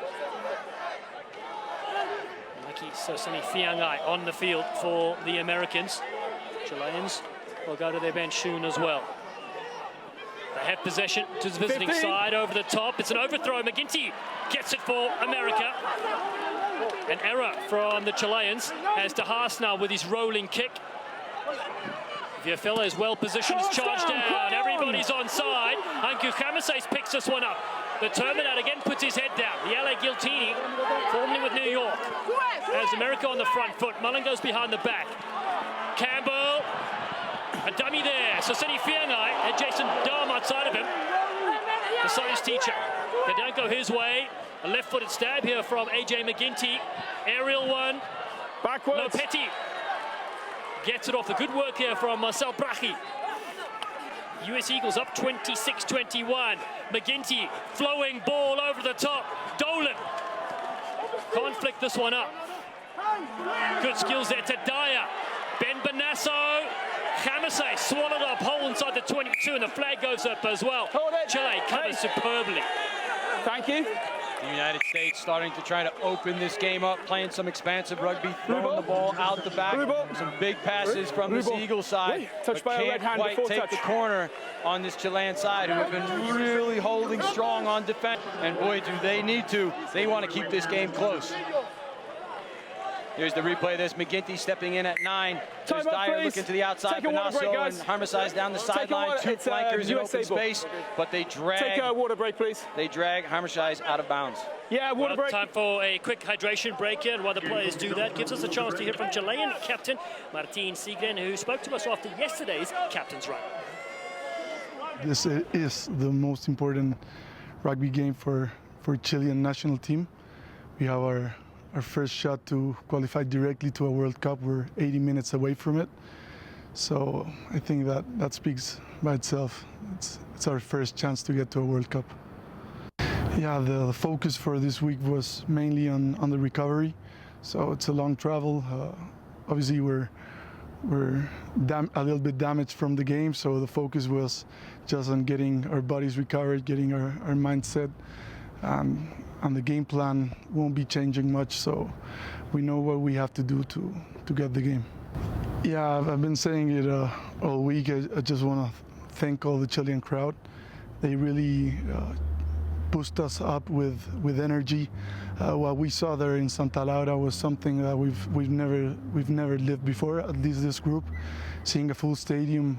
Lucky Sosani Fiangai on the field for the Americans. Chileans will go to their bench soon as well. They have possession to the visiting 15. side over the top. It's an overthrow. McGinty gets it for America. An error from the Chileans as De Haas now with his rolling kick. Viafella is well positioned, he's charged down. Everybody's onside. Hanku Khamases picks this one up. The Terminator again puts his head down. The LA Guiltini, formerly with New York, has America on the front foot. Mullen goes behind the back. Campbell, a dummy there. So City Fiangai had Jason Dom outside of him, the science teacher. They don't go his way. A left-footed stab here from AJ McGinty. Aerial one. Backwards. Lopetti gets it off. The good work here from Marcel Brachi. US Eagles up 26-21. McGinty, flowing ball over the top. Dolan can't flick this one up. Good skills there to Dyer. Ben Benasso. Khamases swallowed up, hole inside the 22, and the flag goes up as well. Chile covers superbly. Thank you. The United States starting to try to open this game up, playing some expansive rugby, throwing the ball out the back. Some big passes from this Eagle side, but can't quite take the corner on this Chilean side, who have been really holding strong on defense. And boy, do they need to. They want to keep this game close. Here's the replay of this. McGinty stepping in at 9. There's Dyer looking to the outside. Benasso and Khamases down the sideline. Two flankers in open space, but they drag. Take a water break, please. They drag Khamases out of bounds. Yeah, water break. Time for a quick hydration break here, and while the players do that, gives us a chance to hear from Chilean captain Martin Sigren, who spoke to us after yesterday's captain's run. This is the most important rugby game for Chilean national team. We have our first shot to qualify directly to a World Cup. We're 80 minutes away from it. So I think that speaks by itself. It's our first chance to get to a World Cup. Yeah, the focus for this week was mainly on the recovery. So it's a long travel. Obviously we're a little bit damaged from the game, so the focus was just on getting our bodies recovered, getting our mindset. And the game plan won't be changing much, so we know what we have to do to get the game. Yeah, I've been saying it all week. I just want to thank all the Chilean crowd. They really boost us up with energy. What we saw there in Santa Laura was something that we've never lived before, at least this group. Seeing a full stadium,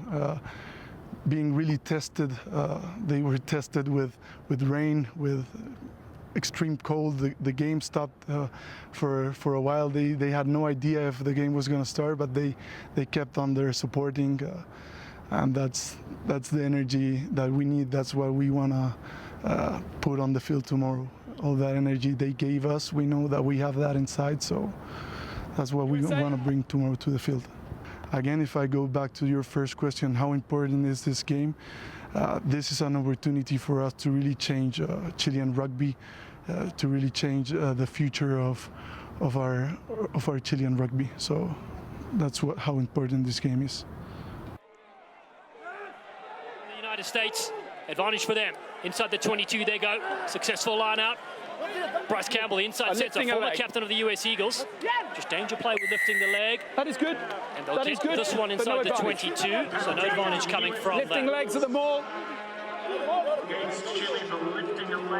being really tested. They were tested with rain, with extreme cold. The game stopped for a while. They had no idea if the game was going to start, but they kept on there supporting, and that's the energy that we need. That's what we want to put on the field tomorrow. All that energy they gave us, we know that we have that inside, so that's what we want to bring tomorrow to the field. Again, if I go back to your first question, how important is this game? This is an opportunity for us to really change Chilean rugby, to really change the future of our Chilean rugby. So that's how important this game is. The United States, advantage for them. Inside the 22 they go. Successful line out. Bryce Campbell, the inside sets, a former captain of the US Eagles. Just danger play with lifting the leg. That is good. And they'll get this one inside the 22, so no advantage coming from lifting that. legs at the ball.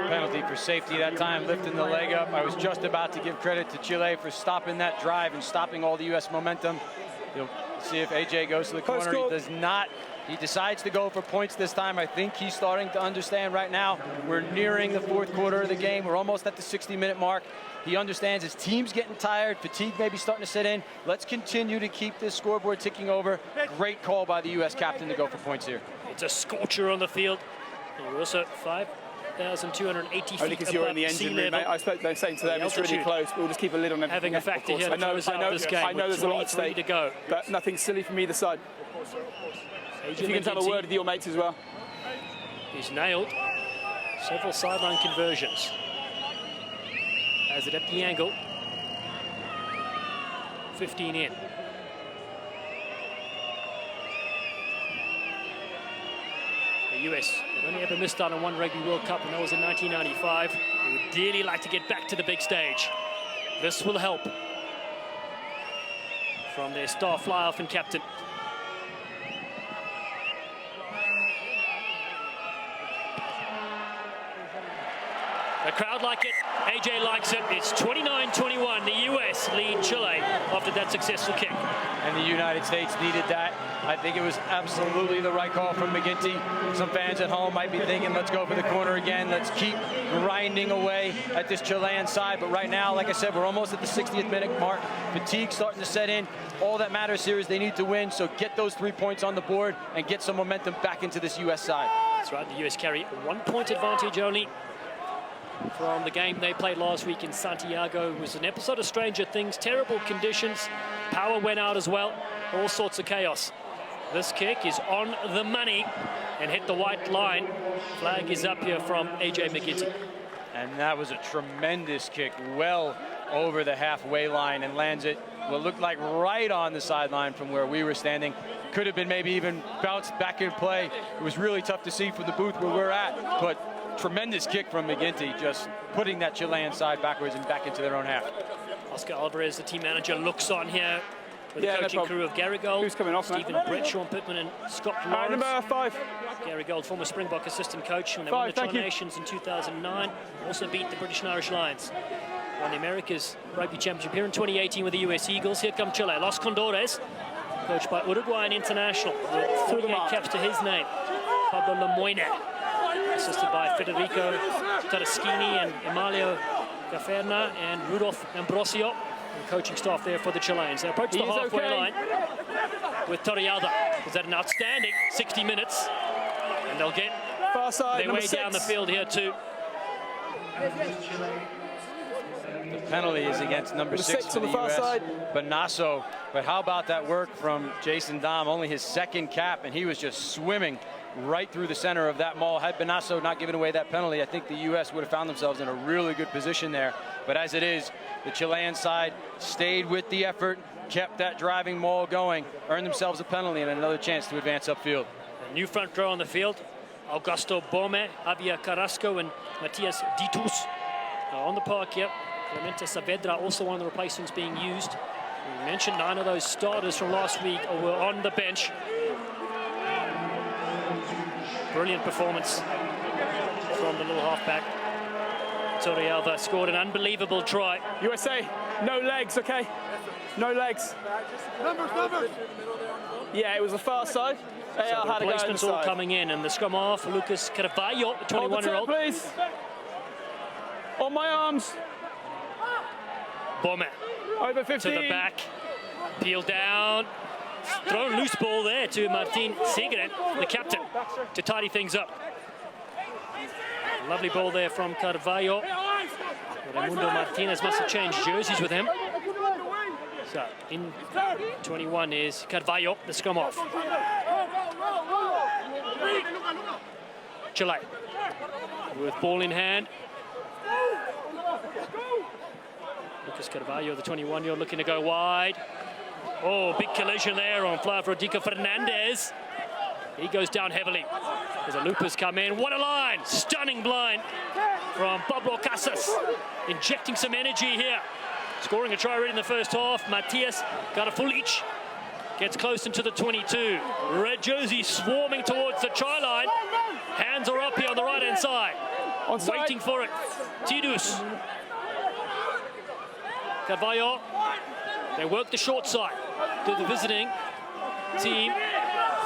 Penalty for safety that time, lifting the leg up. I was just about to give credit to Chile for stopping that drive and stopping all the US momentum. You'll see if AJ goes to the corner. He does not. He decides to go for points this time. I think he's starting to understand right now. We're nearing the fourth quarter of the game. We're almost at the 60-minute mark. He understands his team's getting tired. Fatigue may be starting to set in. Let's continue to keep this scoreboard ticking over. Great call by the U.S. captain to go for points here. It's a scorcher on the field. And we're also 5,280 feet only because you're in the engine room, mate. I spoke saying to them, it's really close. We'll just keep a lid on everything. Having a factor here to close out this game. I know there's a lot at stake, to go. But nothing silly from either side. If you can have a word with your mates as well. He's nailed several sideline conversions. Has it at the angle. 15 in. The US have only ever missed out on one Rugby World Cup, and that was in 1995. They would dearly like to get back to the big stage. This will help. From their star fly-off and captain. The crowd like it, AJ likes it. It's 29-21. The US lead Chile of after that successful kick. And the United States needed that. I think it was absolutely the right call from McGinty. Some fans at home might be thinking, let's go for the corner again. Let's keep grinding away at this Chilean side. But right now, like I said, we're almost at the 60th minute mark. Fatigue starting to set in. All that matters here is they need to win. So get those 3 points on the board and get some momentum back into this U.S. side. That's right, the U.S. carry 1 point advantage only from the game they played last week in Santiago. It was an episode of Stranger Things, terrible conditions, power went out as well, all sorts of chaos. This kick is on the money and hit the white line. Flag is up here from A.J. McGinty. And that was a tremendous kick, well over the halfway line, and lands it what looked like right on the sideline from where we were standing. Could have been maybe even bounced back in play. It was really tough to see from the booth where we're at, but tremendous kick from McGinty, just putting that Chilean side backwards and back into their own half. Oscar Alvarez, the team manager, looks on here with the coaching crew of Gary Gold, who's coming off, Stephen Brett, Sean Pittman, and Scott Lawrence. Number 5. Gary Gold, former Springbok assistant coach, when they won the Tri Nations in 2009. Also beat the British and Irish Lions. Won the Americas Rugby Championship here in 2018 with the US Eagles. Here come Chile, Los Condores, coached by Uruguayan international, with 48 caps to his name, Pablo Lemoyne, assisted by Federico Taraschini and Emilio Gaferna and Rudolf Ambrosio, the coaching staff there for the Chileans. They approach the halfway line with Torrealda. Is that an outstanding 60 minutes? And they'll get far side, their way down the field here too. The penalty is against number 6 for the U.S., Bonasso. But how about that work from Jason Dahm? Only his second cap, and he was just swimming right through the center of that maul. Had Bonasso not given away that penalty, I think the U.S. would have found themselves in a really good position there. But as it is, the Chilean side stayed with the effort, kept that driving maul going, earned themselves a penalty and another chance to advance upfield. A new front row on the field. Augusto Bome, Javier Carrasco, and Matias Ditus on the park here. Clemente Saavedra, also one of the replacements being used. We mentioned 9 of those starters from last week were on the bench. Brilliant performance from the little halfback. Torrealda scored an unbelievable try. USA, no legs, okay? No legs. Numbers. Yeah, it was the far side. So the replacements all coming in, and the scrum off, Lucas Carvalho, the 21-year-old. Please. On my arms. Bome over 15 to the back, peel down, thrown loose ball there to Martin Segren, the captain, to tidy things up. Lovely ball there from Carvalho. Raimundo Martinez must have changed jerseys with him. So in 21 is Carvalho, the scrum off. Chile with ball in hand. Lucas Carvalho, the 21-year-old, looking to go wide. Oh, big collision there on Flavio Fernandez. He goes down heavily as the loopers come in. What a line! Stunning blind from Pablo Casas. Injecting some energy here. Scoring a try already in the first half. Matias got a full each. Gets close into the 22. Red jersey swarming towards the try line. Hands are up here on the right-hand side. Waiting for it. Tidus. Carvalho. They work the short side to the visiting team.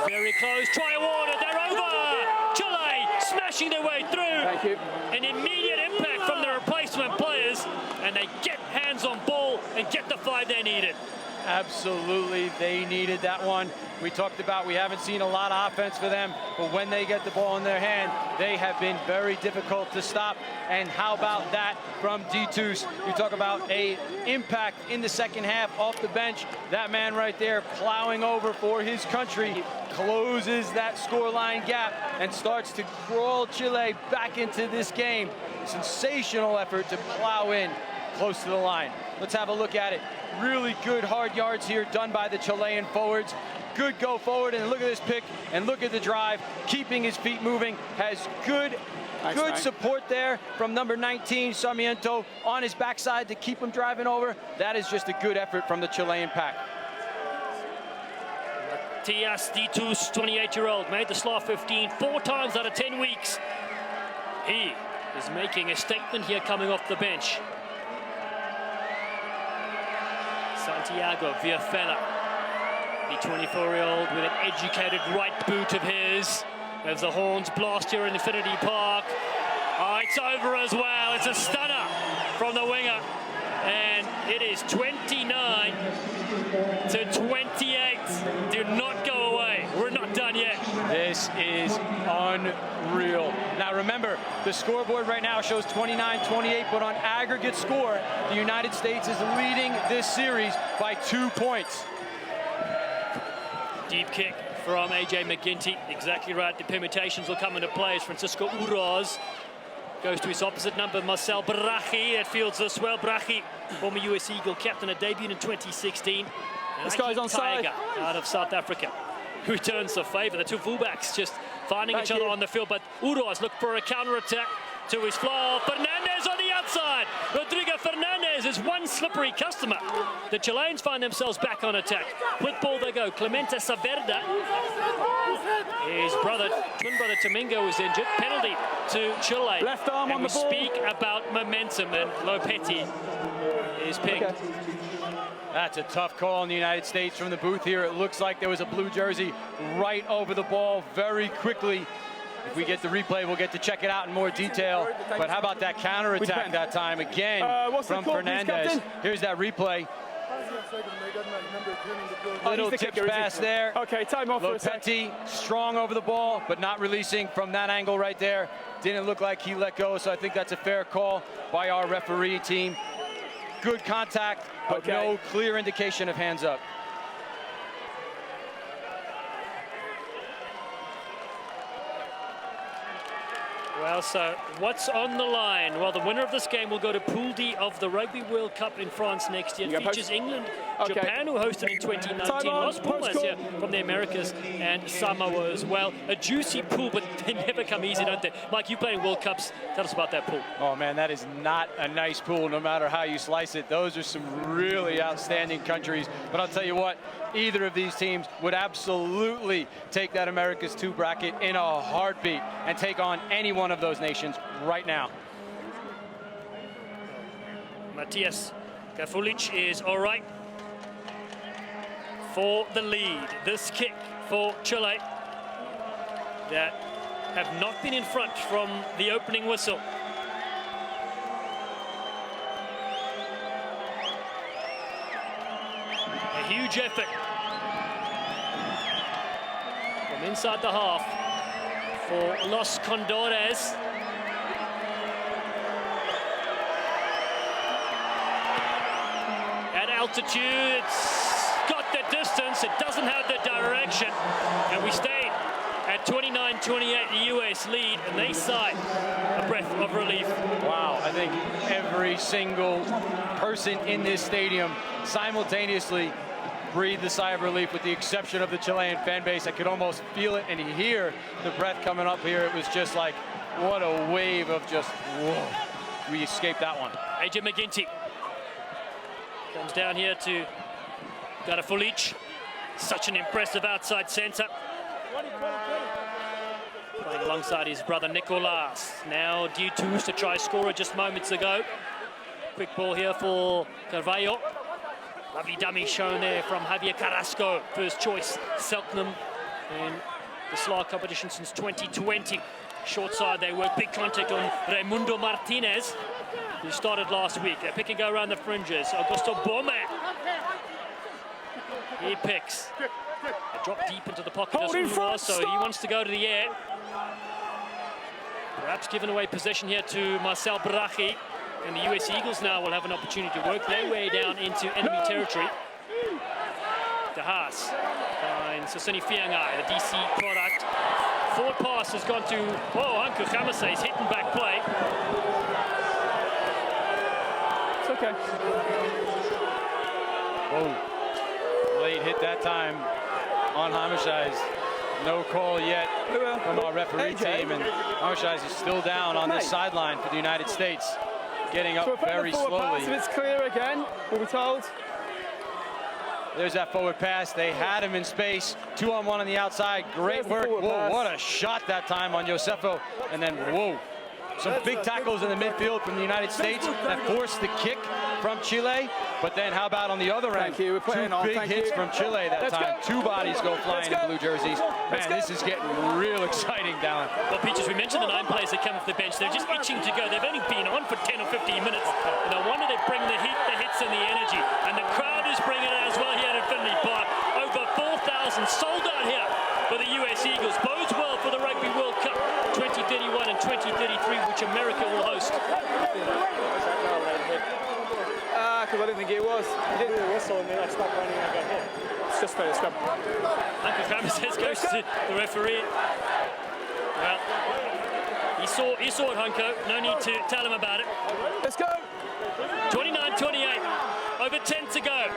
Very close. Try awarded. They're over. Chile smashing their way through. Thank you. An immediate impact from the replacement players, and they get hands on ball and get the 5 they needed. Absolutely, they needed that one. We talked about we haven't seen a lot of offense for them, but when they get the ball in their hand, they have been very difficult to stop. And how about that from D2s? You talk about a impact in the second half off the bench. That man right there plowing over for his country closes that scoreline gap and starts to crawl Chile back into this game. Sensational effort to plow in close to the line. Let's have a look at it. Really good hard yards here done by the Chilean forwards. Good go forward, and look at this pick, and look at the drive, keeping his feet moving. Has good support there from number 19, Sarmiento, on his backside to keep him driving over. That is just a good effort from the Chilean pack. Matias Ditus, 28-year-old, made the SLAR 15 4 times out of 10 weeks. He is making a statement here coming off the bench. Santiago Viafella, the 24-year-old with an educated right boot of his, as the horns blast here in Infinity Park. Oh, it's over as well. It's a stunner from the winger. And it is 29 to 28. Do not go away. We're not done yet. This is unreal. Now remember, the scoreboard right now shows 29-28, but on aggregate score, the United States is leading this series by 2 points. Deep kick from AJ McGinty. Exactly right. The permutations will come into play as Francisco Uroz goes to his opposite number, Marcel Brachi. That fields this well. Brachi, former US Eagle captain, a debut in 2016. This guy's on side. Out of South Africa, who returns the favour. The two fullbacks just finding each other on the field, but Uroz looked for a counter-attack to his flaw. Fernandez on the outside. Rodrigo Fernandez is one slippery customer. The Chileans find themselves back on attack. With ball they go. Clemente Saverda. His brother, twin brother Domingo is injured. Penalty to Chile. Left arm on the ball. We speak about momentum, and Lopetti is picked. Okay. That's a tough call in the United States from the booth here. It looks like there was a blue jersey right over the ball very quickly. If we get the replay, we'll get to check it out in more detail. But how about that counterattack that time again from Fernandez? Here's that replay. Little tip pass there. Okay, time off for a sec. Lopetti strong over the ball, but not releasing from that angle right there. Didn't look like he let go, so I think that's a fair call by our referee team. Good contact, but no clear indication of hands up. Well, so what's on the line? Well, the winner of this game will go to Pool D of the Rugby World Cup in France next year. It features England, Japan, who hosted in 2019, Los Pumas here from the Americas, and Samoa as well. A juicy pool, but they never come easy, don't they? Mike, you play in World Cups. Tell us about that pool. Oh, man, that is not a nice pool, no matter how you slice it. Those are some really outstanding countries. But I'll tell you what, either of these teams would absolutely take that America's 2 bracket in a heartbeat and take on any one of those nations right now. Matias Kafulic is all right for the lead. This kick for Chile that have not been in front from the opening whistle. A huge effort from inside the half for Los Condores. At altitude, it's got the distance, it doesn't have the direction, and we stayed at 29-28, the US lead, and they sigh a breath of relief. Wow, I think every single person in this stadium simultaneously breathed a sigh of relief, with the exception of the Chilean fan base. I could almost feel it and hear the breath coming up here. It was just like, what a wave of just, whoa. We escaped that one. AJ McGinty comes down here to Garafulic. Such an impressive outside centre. Playing alongside his brother Nicolas. Now Dietus to try scorer just moments ago. Quick ball here for Carvalho. Lovely dummy shown there from Javier Carrasco. First choice, Selknam in the SLAR competition since 2020. Short side they work, big contact on Raimundo Martinez, who started last week. They pick and go around the fringes. Augusto Bome. He picks. A drop deep into the pocket as well, so he wants to go to the air. Perhaps giving away possession here to Marcel Brachi. And the US Eagles now will have an opportunity to work their way down into enemy territory. De Haas finds Sosini Fiangai, the DC product. Forward pass has gone to, Anku Khamase's hit and back play. It's okay. Whoa. Late hit that time on Hamashai's. No call yet from our referee team, and Hamashai's is still down on this sideline for the United States. Getting up very slowly. If it's clear again, we'll be told. There's that forward pass. They had him in space. 2-on-1 on the outside. Great work. Whoa, what a shot that time on Josefo. And then, whoa. Some big tackles in the midfield from the United States that forced the kick from Chile. But then how about on the other end? Thank you. We're playing on. Two big hits from Chile that time. Two bodies go flying in blue jerseys. Man, this is getting real exciting, Dallin. Well, Peaches, we mentioned the 9 players that come off the bench. They're just itching to go. They've only been on for 10 or 15 minutes. And I wanted to bring the heat, the hits, and the energy. And the crowd is bringing it as well here at Infinity Park. Over 4,000 sold out here for the US Eagles. Bodes well for the Rugby World Cup 2031 and 2033, which America will host. Because I didn't think it was. He didn't whistle and then I stopped running and I got hit. It's just fair scrum. Uncle Ramses goes to the referee. Well, he saw it, Hunko. No need to tell him about it. Let's go. 29-28. Over 10 to go.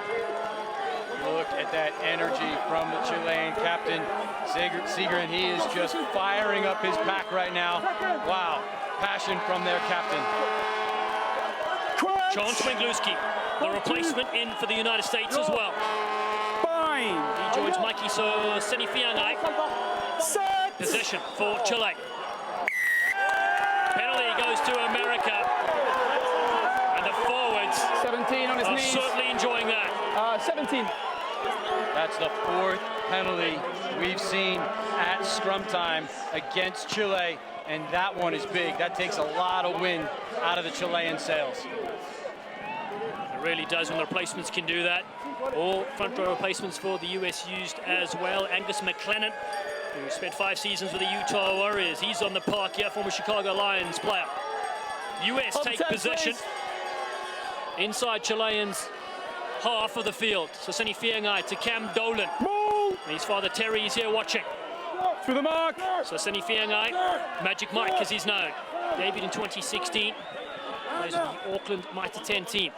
Look at that energy from the Chilean captain, Segrin. He is just firing up his pack right now. Wow, passion from their captain. Chance Wengluski, the replacement in for the United States as well. Fine. He joins Mikey Senifiangai. Possession for Chile. Penalty goes to America. And the forwards 17 on his are knees. certainly enjoying that. 17. That's the 4th penalty we've seen at scrum time against Chile, and that one is big. That takes a lot of wind out of the Chilean sails. It really does when the replacements can do that. All front row replacements for the US used as well. Angus McLennan, who spent 5 seasons with the Utah Warriors. He's on the park here, former Chicago Lions player. US take possession inside Chileans' half of the field. So Senifiangai to Cam Dolan. His father Terry is here watching. Through the mark. So Senifiangai, Magic Mike as he's known. Debuted in 2016. Plays with the Auckland Mighty 10 team.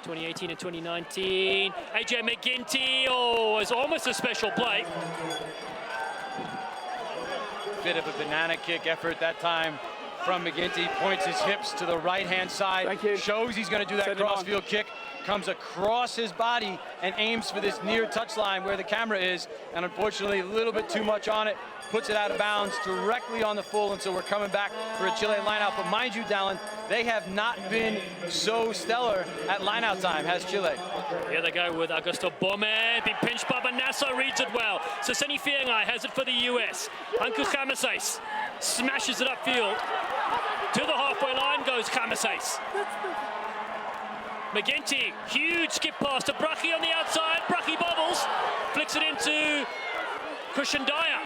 2018 and 2019. AJ McGinty, oh, it's almost a special play. Bit of a banana kick effort that time from McGinty. Points his hips to the right-hand side. Thank you. Shows he's going to do that crossfield kick. Comes across his body and aims for this near touchline where the camera is. And unfortunately, a little bit too much on it. Puts it out of bounds directly on the full, and so we're coming back for a Chile lineout. But mind you, Dallin, they have not been so stellar at lineout time, has Chile. Here they go with Augusto Bome, being pinched by Nassau, reads it well. So Senifiangai has it for the US. Anku Khamases smashes it upfield. To the halfway line goes Khamases. McGinty, huge skip pass to Bruchy on the outside. Bruchy bobbles, flicks it into Christian Dyer.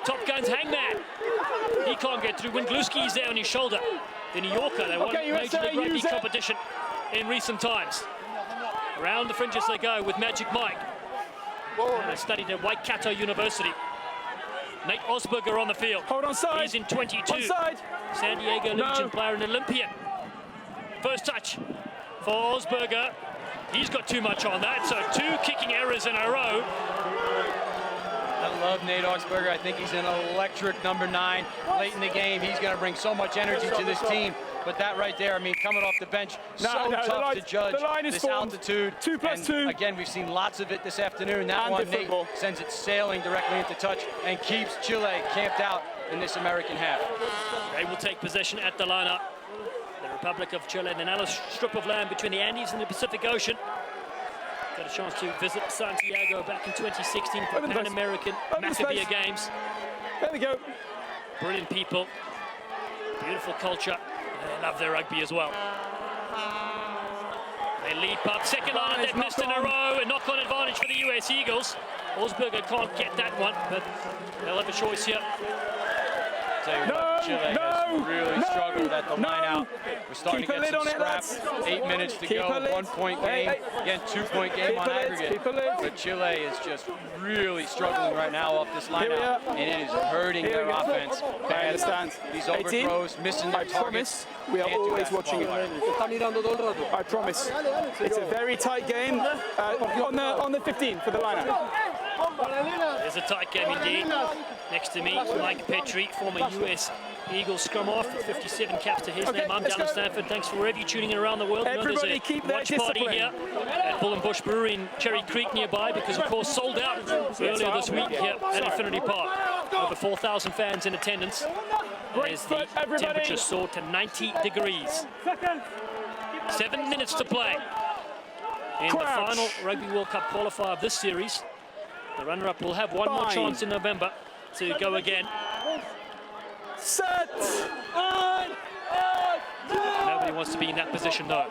Top Gun's Hangman. He can't get through. Wengluski's there on his shoulder. The New Yorker, they won Major League Rugby competition in recent times. Around the fringes they go with Magic Mike. They studied at Waikato University. Nate Osberger on the field. Hold on side. He's in 22. Onside. San Diego Legion player and Olympian. First touch for Osberger. He's got too much on that, so 2 kicking errors in a row. I love Nate Osberger. I think he's an electric number 9. Late in the game, he's going to bring so much energy to this team. But that right there, I mean, coming off the bench, tough to judge this altitude. 2 plus 2. Again, we've seen lots of it this afternoon. That one, Nate sends it sailing directly into touch and keeps Chile camped out in this American half. They will take possession at the lineup. The Republic of Chile, the narrow strip of land between the Andes and the Pacific Ocean. Got a chance to visit Santiago back in 2016 for Pan American Maccabea Games. There we go. Brilliant people, beautiful culture. They love their rugby as well. They leap up, second line, they've missed in a row, a knock-on advantage for the US Eagles. Osberger can't get that one, but they'll have a choice here. Tell you what, Chile has really struggled at the line-out. We're starting to get some scraps. 8 minutes to go, 1-point game. Again, 2-point game on aggregate. But Chile is just really struggling right now off this line-out, and it is hurting their offense. I understand. These overthrows, missing their targets. We are always watching it. I promise. It's a very tight game on the 15 for the lineup. It's a tight game indeed. Next to me, Mike Petrie, former US Eagles scrum off, 57 caps to his name. I'm Dallin Stanford. Thanks for wherever you're tuning in around the world. Everybody keep their watch party here at Bull and Bush Brewery in Cherry Creek nearby, because of course sold out earlier this week here at Infinity Park. Over 4,000 fans in attendance as the temperature soared to 90 degrees. 7 minutes to play in the final Rugby World Cup qualifier of this series. The runner-up will have one more chance in November to go again. Set. Nobody wants to be in that position, though.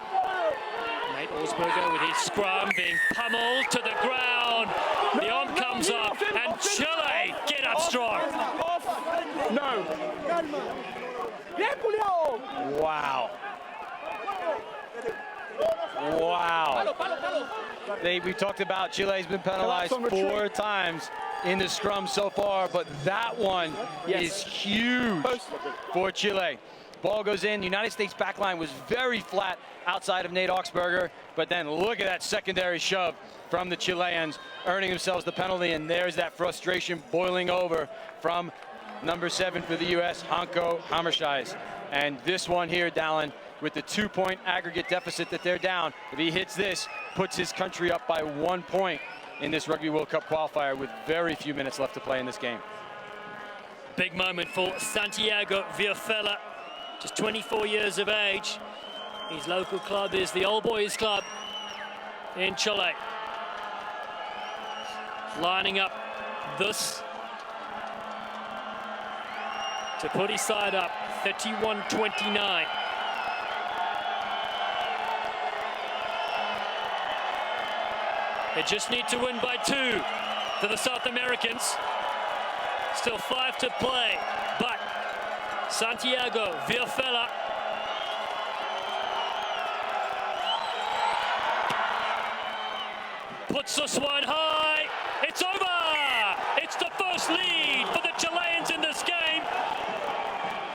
Nate Osberger with his scrum being pummeled to the ground. The arm comes up, and Chile get up strong. No. Wow. Wow. We talked about Chile's been penalized 4 times in the scrum so far, but that one is huge for Chile. Ball goes in. The United States backline was very flat outside of Nate Osberger, but then look at that secondary shove from the Chileans, earning themselves the penalty, and there's that frustration boiling over from number 7 for the U.S., Hanko Hammerscheis. And this one here, Dallin, with the 2-point aggregate deficit that they're down, if he hits this, puts his country up by 1 point in this Rugby World Cup qualifier with very few minutes left to play in this game. Big moment for Santiago Viafella, just 24 years of age. His local club is the Old Boys Club in Chile. Lining up this to put his side up, 31-29. They just need to win by 2 to the South Americans. Still 5 to play, but Santiago Viafella puts this one high. It's over! It's the first lead for the Chileans in this game.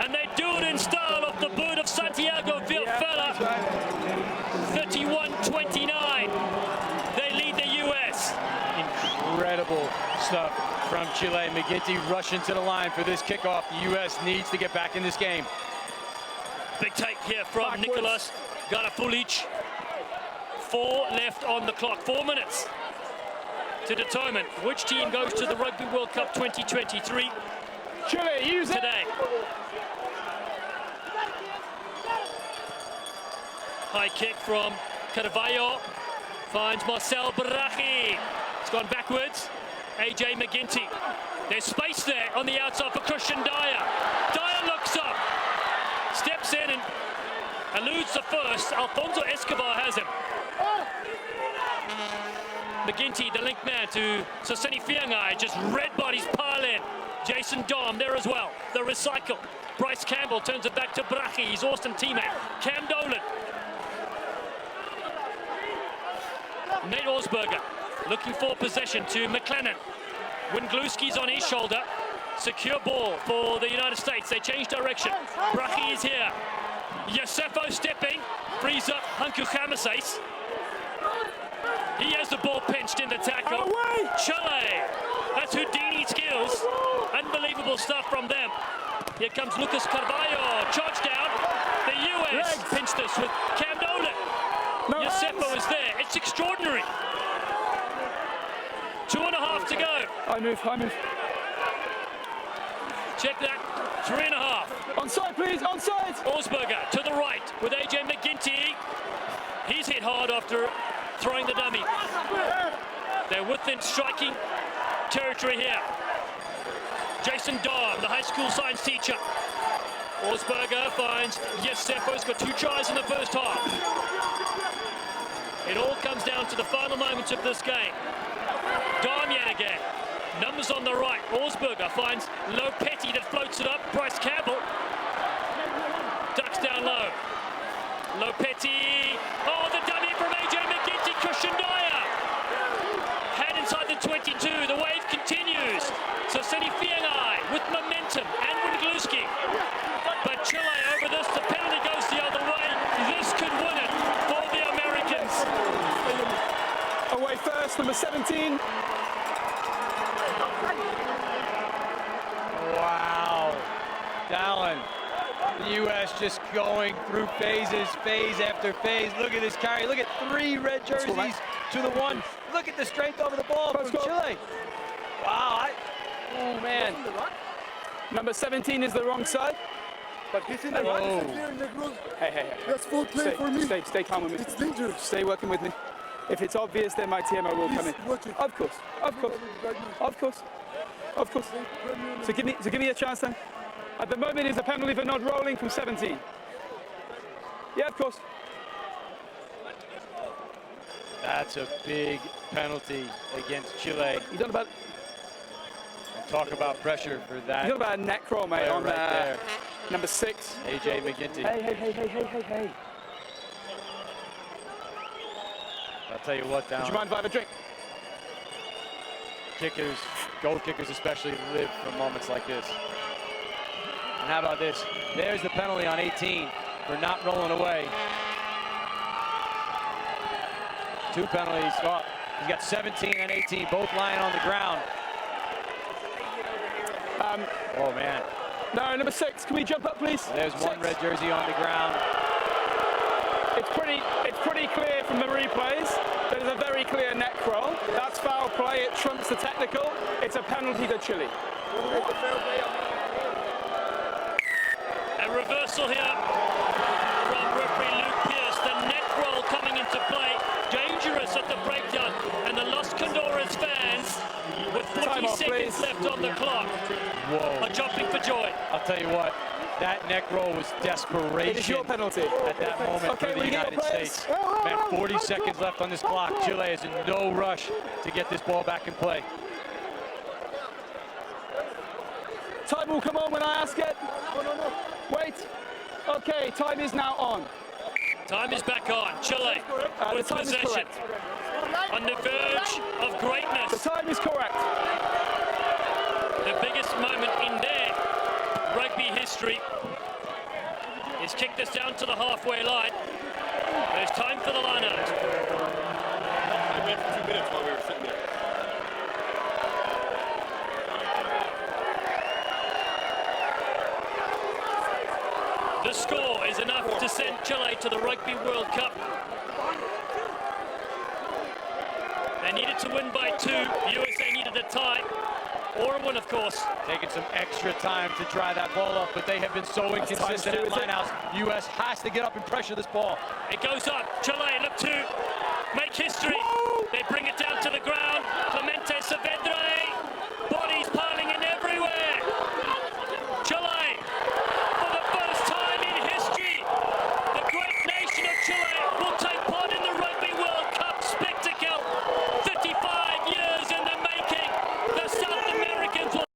And they do it in style off the boot of Santiago Viafella. 31-29. They lead the U.S. Incredible stuff from Chile. McGinty rushing to the line for this kickoff. The U.S. needs to get back in this game. Big take here from Nicolas Garafulic. 4 left on the clock. 4 minutes to determine which team goes to the Rugby World Cup 2023. Chile, use it today. High kick from Carvalho. Finds Marcel Brachi. It's gone backwards. AJ McGinty. There's space there on the outside for Christian Dyer. Dyer looks up. Steps in and eludes the first. Alfonso Escobar has him. McGinty, the link man to Soseni Fiangai, just red bodies pile in. Jason Dom there as well. The recycle. Bryce Campbell turns it back to Brachi, his Austin teammate. Cam Dolan. Nate Osberger looking for possession to McLennan. Wingluski's on his shoulder. Secure ball for the United States. They change direction. Brachi is here. Yosefo stepping. Frees up Hanko Hammerscheis. He has the ball pinched in the tackle. Chile. That's Houdini skills. Unbelievable stuff from them. Here comes Lucas Carvalho. Charge down. The U.S. pinched this with Cam Dolan. Yosefo is there. It's extraordinary. 2.5 to go. I move. Check that. 3.5. Onside, please. Onside. Osberger to the right with AJ McGinty. He's hit hard after throwing the dummy. They're within striking territory here. Jason Dom, the high school science teacher. Osberger finds Yosefo's got 2 tries in the first half. It all comes down to the final moments of this game. Dom yet again. Numbers on the right. Osberger finds Lopetti that floats it up. Bryce Campbell ducks down low. Lopetti. Oh, the dummy from AJ McGinty. Christian Dyer. Hand inside the 22. The wave continues. So Soseni Fiangai with momentum and Wingluski. But Chile over this. The penalty goes the other way. This could win it for the Americans. Away first, number 17. Wow. Dallin. The U.S. just going through phases, phase after phase. Look at this carry. Look at 3 red jerseys to the 1. Look at the strength over the ball from Chile. Wow. Oh, man. Number 17 is the wrong side. But he's in the Negro. Hey. That's full play for me. Stay calm with me. It's dangerous. Stay working with me. If it's obvious, then my TMO will come in. watch it. Of course. So give me a chance then. At the moment, is a penalty for not rolling from 17. Yeah, of course. That's a big penalty against Chile. You done about? Talk about pressure for that. You done about a neck roll, mate, on right there. Number 6. AJ McGinty. Hey. I'll tell you what, down. Would you mind if I have a drink? Kickers, goal kickers especially, live for moments like this. And how about this? There's the penalty on 18 for not rolling away. 2 penalties. Oh, he's got 17 and 18, both lying on the ground. Oh, man. No, number 6. Can we jump up, please? There's 1 red jersey on the ground. It's pretty clear from the replays. There's a very clear neck roll. That's foul play. It trumps the technical. It's a penalty to Chile. A reversal here from referee Luke Pierce. The neck roll coming into play. Dangerous at the breakdown. And the Los Condores fans, with 40 seconds left on the clock, are jumping for joy. I'll tell you what, that neck roll was desperation. It is your penalty. At that moment for the United States. Man, 40 seconds left on this clock. Chile is in no rush to get this ball back in play. Time will come on when I ask it. Wait. Okay, time is now on. Time is back on. Chile with possession. On the verge of greatness. The time is correct. The biggest moment in their rugby history is kicked us down to the halfway line. There's time for the line out. I went for 2 minutes while we were sitting there. The score is enough to send Chile to the Rugby World Cup. They needed to win by 2. USA needed a tie. Or a win, of course. Taking some extra time to dry that ball up, but they have been so inconsistent at lineouts. US has to get up and pressure this ball. It goes up. Chile look to